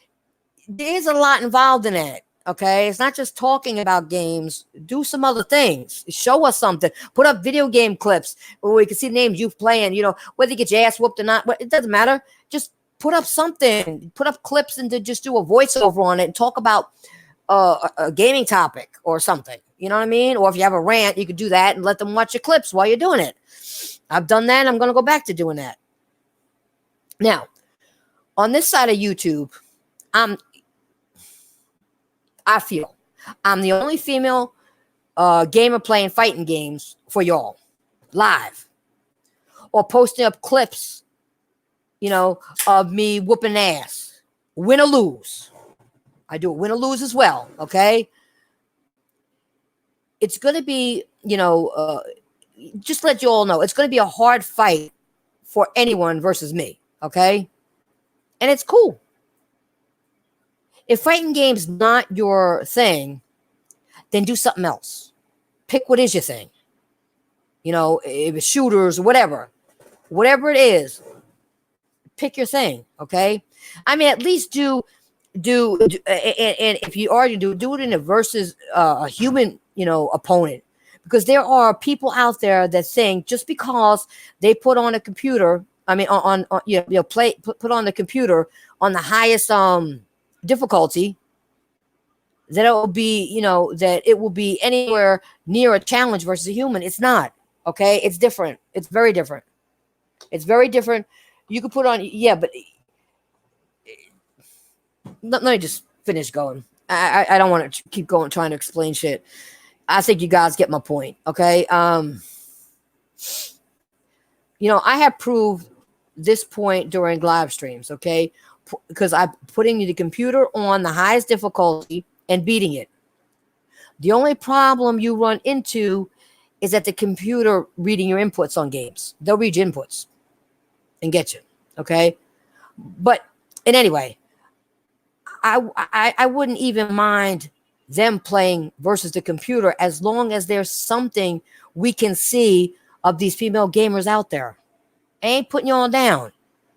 there's a lot involved in that. Okay? It's not just talking about games. Do some other things. Show us something. Put up video game clips where we can see the names you're playing, whether you get your ass whooped or not. It doesn't matter. Just put up something. Put up clips and just do a voiceover on it and talk about a gaming topic or something. You know what I mean? Or if you have a rant, you could do that and let them watch your clips while you're doing it. I've done that, and I'm going to go back to doing that. Now, on this side of YouTube, I feel I'm the only female gamer playing fighting games for y'all live or posting up clips, of me whooping ass, win or lose. I do it win or lose as well. Okay. It's going to be, just let you all know, it's going to be a hard fight for anyone versus me. Okay. And it's cool. If fighting games not your thing, then do something else. Pick what is your thing. If it's shooters or whatever it is, pick your thing. Okay. I mean, at least do and if you are to do it in a versus a human, opponent, because there are people out there that think just because they put on a computer, I mean, put on the computer on the highest difficulty, that it will be, that it will be anywhere near a challenge versus a human. It's not. Okay. It's different. It's very different. It's very different. You could put on, but let me just finish going. I don't want to keep going, trying to explain shit. I think you guys get my point. Okay. I have proved this point during live streams. Okay. Because I'm putting the computer on the highest difficulty and beating it. The only problem you run into is that the computer reading your inputs on games. They'll read your inputs and get you. Okay. But in any way, I wouldn't even mind them playing versus the computer as long as there's something we can see of these female gamers out there. I ain't putting you all down.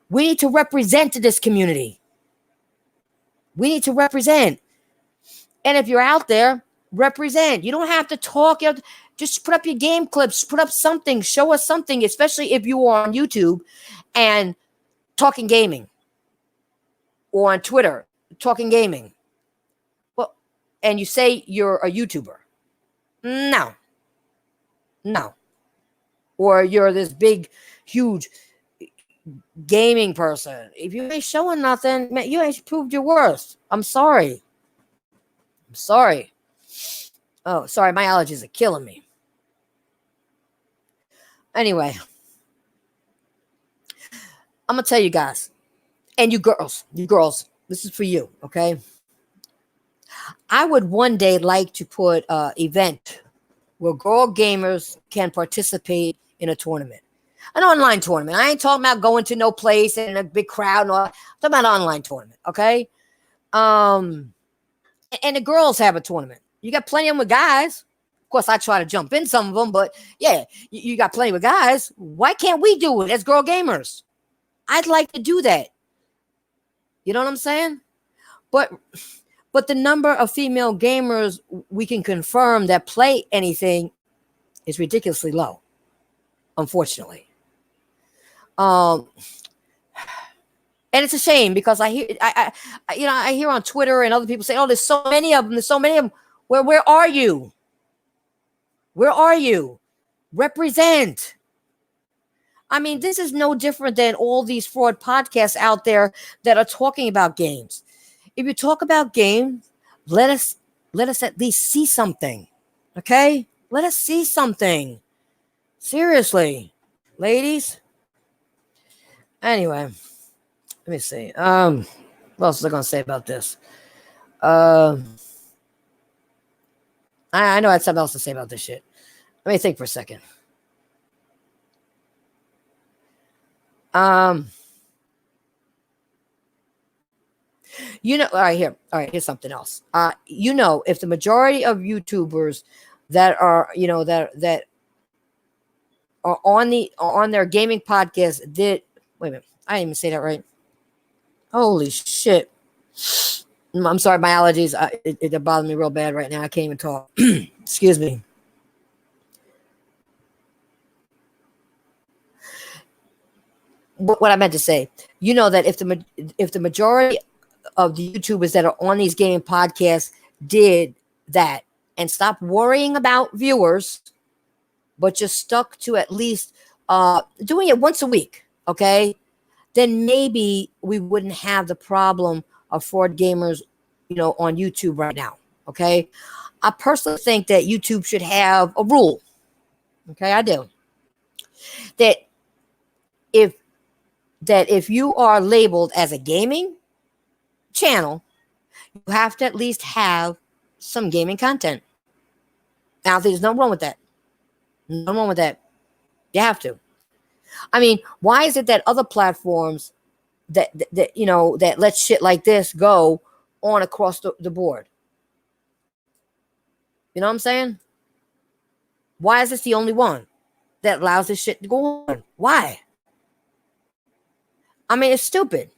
We need to represent this community. We need to represent. And if you're out there, represent. You don't have to talk. Just put up your game clips. Put up something. Show us something, especially if you are on YouTube and talking gaming, or on Twitter talking gaming. Well, and you say you're a YouTuber. No. Or you're this big, huge gaming person. If you ain't showing nothing, man, you ain't proved your worth. I'm sorry. Oh, sorry. My allergies are killing me. Anyway, I'm gonna tell you guys, and you girls, this is for you, okay? I would one day like to put an event where girl gamers can participate in a tournament, an online tournament. I ain't talking about going to no place and a big crowd. And all. I'm talking about an online tournament, okay? Um, and the girls have a tournament. You got plenty of them with guys. Of course, I try to jump in some of them, but yeah, you got plenty with guys. Why can't we do it as girl gamers? I'd like to do that. You know what I'm saying? But the number of female gamers we can confirm that play anything is ridiculously low, unfortunately. Um, and it's a shame because I hear I hear on Twitter and other people say, "Oh, there's so many of them. There's so many of them." Where are you? Where are you? Represent. I mean, this is no different than all these fraud podcasts out there that are talking about games. If you talk about games, let us at least see something. Okay? Let us see something. Seriously. Ladies. Anyway, let me see. What else was I gonna say about this? I know I had something else to say about this shit. Let me think for a second. All right, here's something else. If the majority of YouTubers that are, that are on their gaming podcast wait a minute, I didn't even say that right. Holy shit. I'm sorry, my allergies, it bothers me real bad right now. I can't even talk. Excuse me. What I meant to say, that if the majority of the YouTubers that are on these gaming podcasts did that and stopped worrying about viewers, but just stuck to at least doing it once a week, okay, then maybe we wouldn't have the problem of fraud gamers, on YouTube right now, okay? I personally think that YouTube should have a rule, okay? I do. That if you are labeled as a gaming channel, you have to at least have some gaming content. Now, there's nothing wrong with that. Nothing wrong with that. You have to. I mean, why is it that other platforms that let shit like this go on across the board? You know what I'm saying? Why is this the only one that allows this shit to go on? Why? I mean, it's stupid.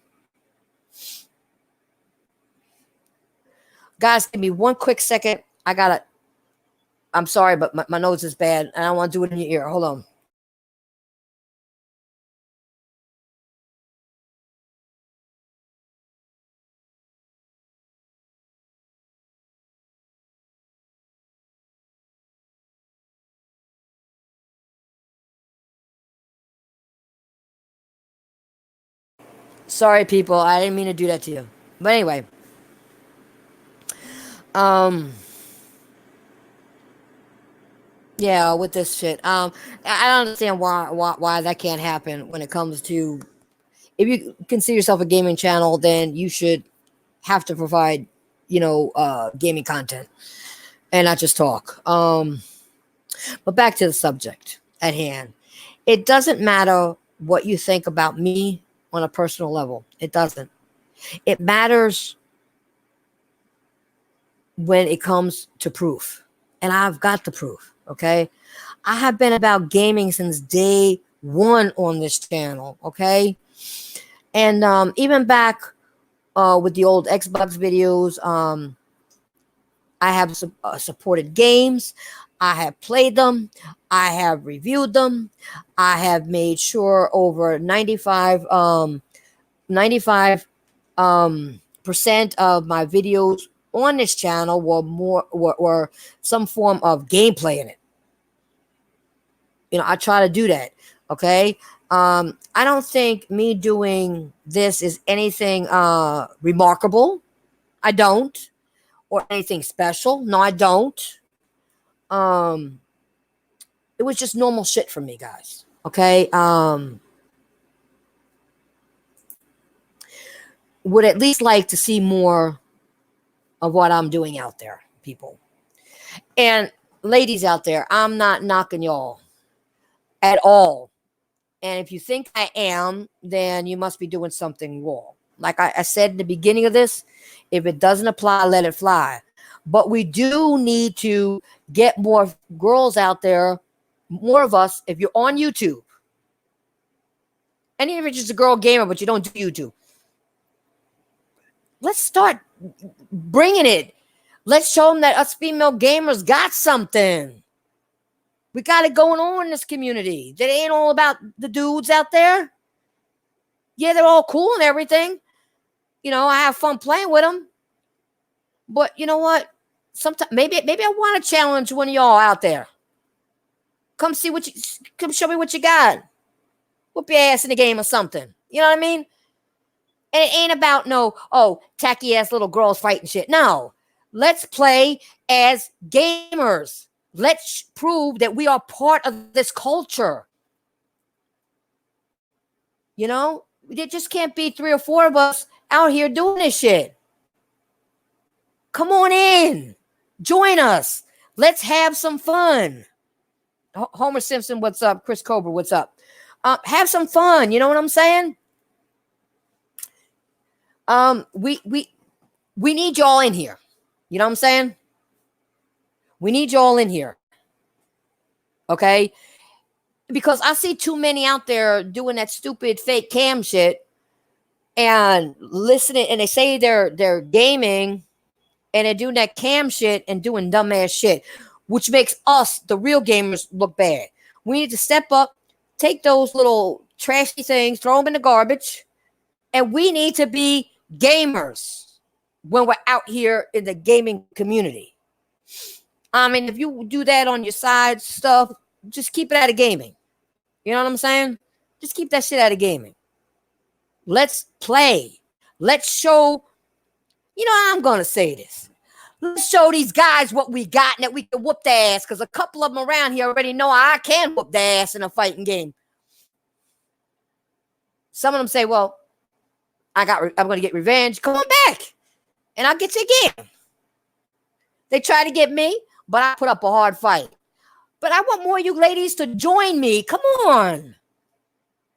Guys, give me one quick second. I'm sorry, but my nose is bad, and I want to do it in your ear. Hold on. Sorry, people. I didn't mean to do that to you. But anyway. Yeah, with this shit. I don't understand why that can't happen when it comes to, if you consider yourself a gaming channel, then you should have to provide, gaming content and not just talk. But back to the subject at hand. It doesn't matter what you think about me on a personal level. It doesn't. It matters when it comes to proof. And I've got the proof, okay? I have been about gaming since day one on this channel, okay? And even back with the old Xbox videos, I have supported games. I have played them. I have reviewed them. I have made sure over 95 percent of my videos on this channel were some form of gameplay in it. I try to do that. Okay. I don't think me doing this is anything remarkable. I don't. Or anything special. No, I don't. It was just normal shit for me, guys. Okay. Would at least like to see more of what I'm doing out there, people. And ladies out there, I'm not knocking y'all at all. And if you think I am, then you must be doing something wrong. Like I said in the beginning of this, if it doesn't apply, let it fly. But we do need to get more girls out there, more of us. If you're on YouTube, and even if it's just a girl gamer, but you don't do YouTube, let's start bringing it. Let's show them that us female gamers got something. We got it going on in this community. That ain't all about the dudes out there. Yeah, they're all cool and everything. You know, I have fun playing with them. But you know what? Sometimes maybe I want to challenge one of y'all out there. Come show me what you got. Whoop your ass in the game or something. You know what I mean? And it ain't about tacky ass little girls fighting shit. No. Let's play as gamers. Let's prove that we are part of this culture. You know, there just can't be 3 or 4 of us out here doing this shit. Come on in. Join us. Let's have some fun. Homer Simpson, what's up? Chris Cobra, what's up? Have some fun. You know what I'm saying? We need y'all in here. You know what I'm saying? We need y'all in here. Okay? Because I see too many out there doing that stupid fake cam shit and listening, and they say they're gaming and they're doing that cam shit and doing dumbass shit, which makes us, the real gamers, look bad. We need to step up, take those little trashy things, throw them in the garbage, and we need to be gamers when we're out here in the gaming community. I mean, if you do that on your side stuff, just keep it out of gaming. You know what I'm saying? Just keep that shit out of gaming. Let's play. Let's show, I'm going to say this. Let's show these guys what we got and that we can whoop their ass, because a couple of them around here already know I can whoop their ass in a fighting game. Some of them say, well, I'm going to get revenge. Come on back and I'll get you again. They try to get me, but I put up a hard fight. But I want more of you ladies to join me. Come on.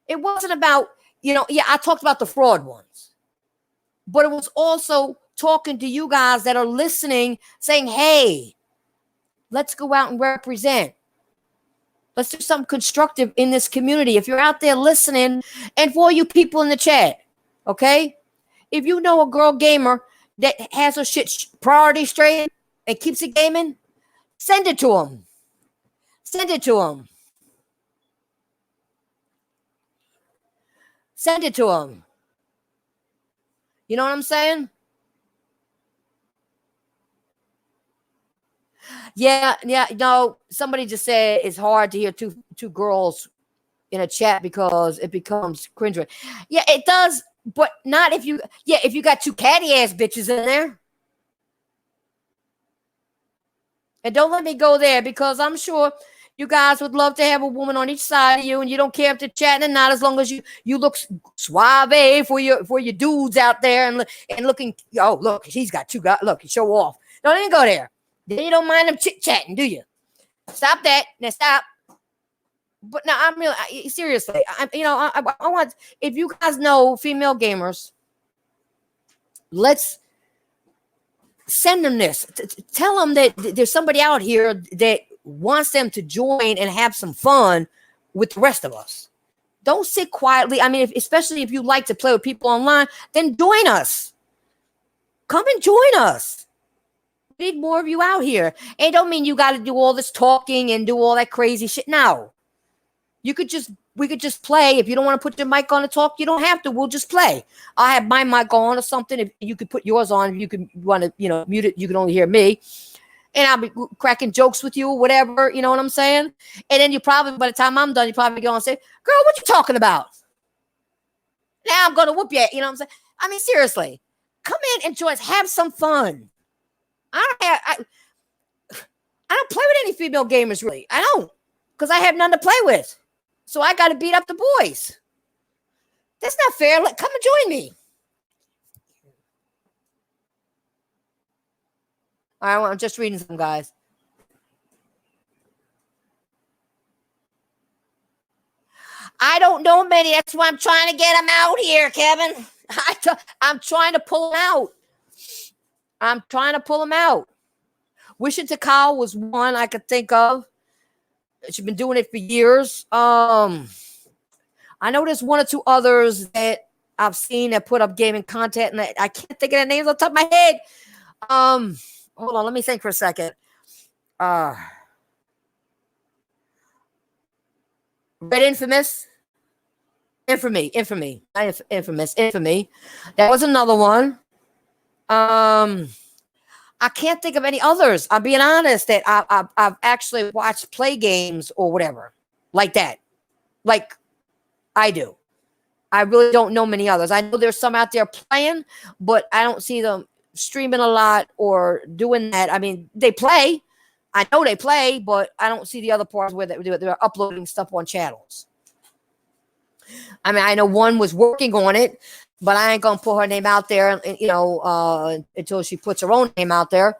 It wasn't about, I talked about the fraud ones. But it was also talking to you guys that are listening, saying, hey, let's go out and represent. Let's do something constructive in this community. If you're out there listening, and for you people in the chat, okay? If you know a girl gamer that has her shit priority straight and keeps it gaming, send it to them. Send it to them. Send it to them. You know what I'm saying? Yeah. No, somebody just said it's hard to hear two girls in a chat because it becomes cringe. Yeah, it does, but not if you got 2 catty ass bitches in there. And don't let me go there, because I'm sure you guys would love to have a woman on each side of you, and you don't care if they're chatting or not, as long as you look suave for your dudes out there and looking. Oh, look, he's got 2 guys. Look, show off. Don't even go there. Then you don't mind them chit chatting, do you? Stop that. Now stop. But now I'm really seriously. I want, if you guys know female gamers, let's send them this. Tell them that there's somebody out here that wants them to join and have some fun with the rest of us. Don't sit quietly. I mean, especially if you like to play with people online, then join us. Come and join us. We need more of you out here. And don't mean you got to do all this talking and do all that crazy shit. No. We could just play. If you don't want to put your mic on to talk, you don't have to. We'll just play. I have my mic on or something. If you could put yours on, if you want to, mute it, you can only hear me. And I'll be cracking jokes with you or whatever. You know what I'm saying? And then you probably, by the time I'm done, you probably go and say, girl, what you talking about? Now I'm going to whoop you. You know what I'm saying? I mean, seriously. Come in and join us. Have some fun. I don't play with any female gamers, really. I don't. Because I have none to play with. So I got to beat up the boys. That's not fair. Come and join me. All right, I'm just reading some guys. I don't know many. That's why I'm trying to get them out here, Kevin. I'm trying to pull them out. I'm trying to pull them out. Wishing to Kyle was one I could think of. She's been doing it for years. I know there's one or two others that I've seen that put up gaming content, and I can't think of their names on the top of my head. Hold on, let me think for a second. Red Infamous. Infamy. That was another one. I can't think of any others. I'm being honest that I've actually watched play games or whatever like that. Like I do. I really don't know many others. I know there's some out there playing, but I don't see them streaming a lot or doing that. I mean, they play. I know they play, but I don't see the other parts where they're uploading stuff on channels. I mean, I know one was working on it, but I ain't gonna put her name out there, until she puts her own name out there.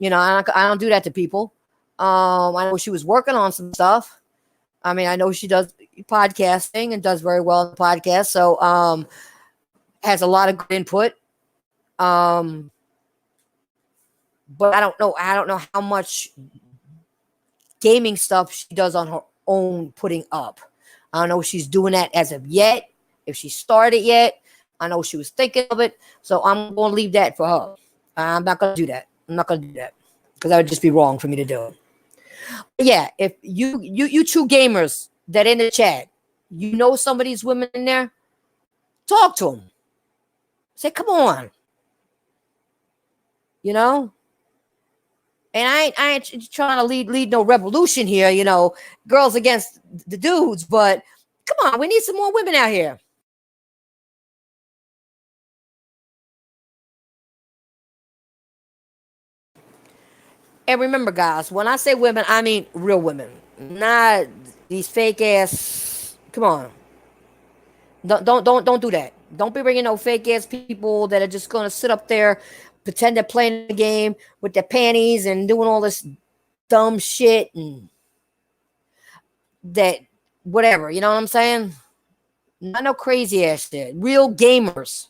I don't do that to people. I know she was working on some stuff. I mean, I know she does podcasting and does very well in the podcast. So, has a lot of good input. But I don't know how much gaming stuff she does on her own putting up. I don't know if she's doing that as of yet, if she started yet. I know she was thinking of it. So I'm going to leave that for her. I'm not going to do that. Because that would just be wrong for me to do it. But yeah, if you two gamers that in the chat, you know some of these women in there, talk to them. Say, come on. And I ain't trying to lead no revolution here, girls against the dudes, but come on, we need some more women out here. And remember, guys, when I say women, I mean real women, not these fake ass. Come on, don't do that. Don't be bringing no fake ass people that are just gonna sit up there, pretend they're playing the game with their panties and doing all this dumb shit and that whatever. You know what I'm saying? Not no crazy ass shit. Real gamers.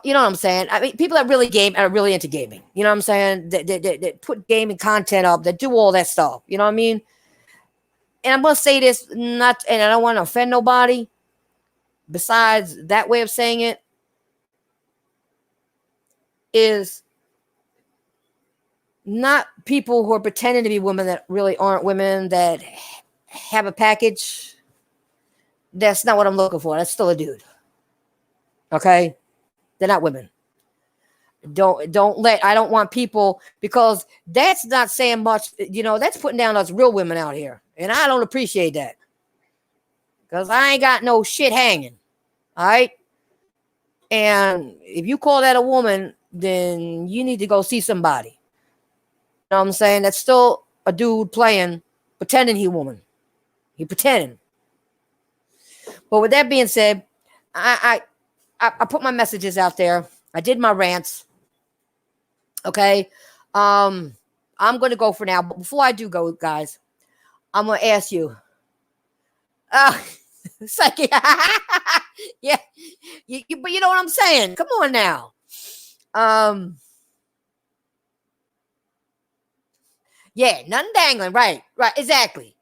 You know what I'm saying? I mean, people that really game are really into gaming. You know what I'm saying? That put gaming content up, that do all that stuff. You know what I mean? And I'm gonna say this, and I don't want to offend nobody. Besides that way of saying it, is not people who are pretending to be women that really aren't women, that have a package. That's not what I'm looking for. That's still a dude. Okay? They're not women. I don't want people, because that's not saying much, that's putting down us real women out here. And I don't appreciate that. Because I ain't got no shit hanging. All right? And if you call that a woman, then you need to go see somebody. You know what I'm saying? That's still a dude pretending he a woman. He pretending. But with that being said, I put my messages out there. I did my rants. Okay. I'm going to go for now. But before I do go, guys, I'm going to ask you. Psyche. Yeah. But you know what I'm saying? Come on now. Yeah, nothing dangling. Right. Exactly.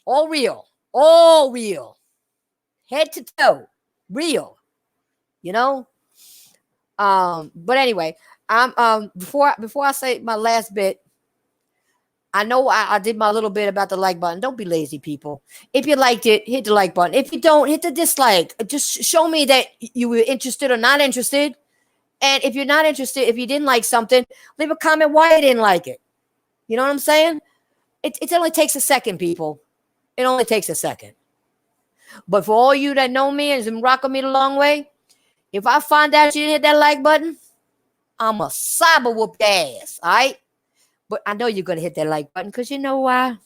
All real. Head to toe. Real. But anyway, I'm before I say my last bit, I know I did my little bit about the like button. Don't be lazy, people. If you liked it, hit the like button. If you don't, hit the dislike. Just show me that you were interested or not interested. And if you're not interested, if you didn't like something, leave a comment why you didn't like it. You know what I'm saying? It only takes a second, people. It only takes a second. But for all you that know me and has been rocking me the long way, If I find out you didn't hit that like button, I'm a cyber whoop your ass. All right. But I know you're going to hit that like button because you know why?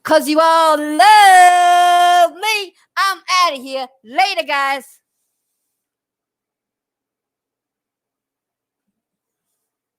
Because you all love me. I'm out of here. Later, guys.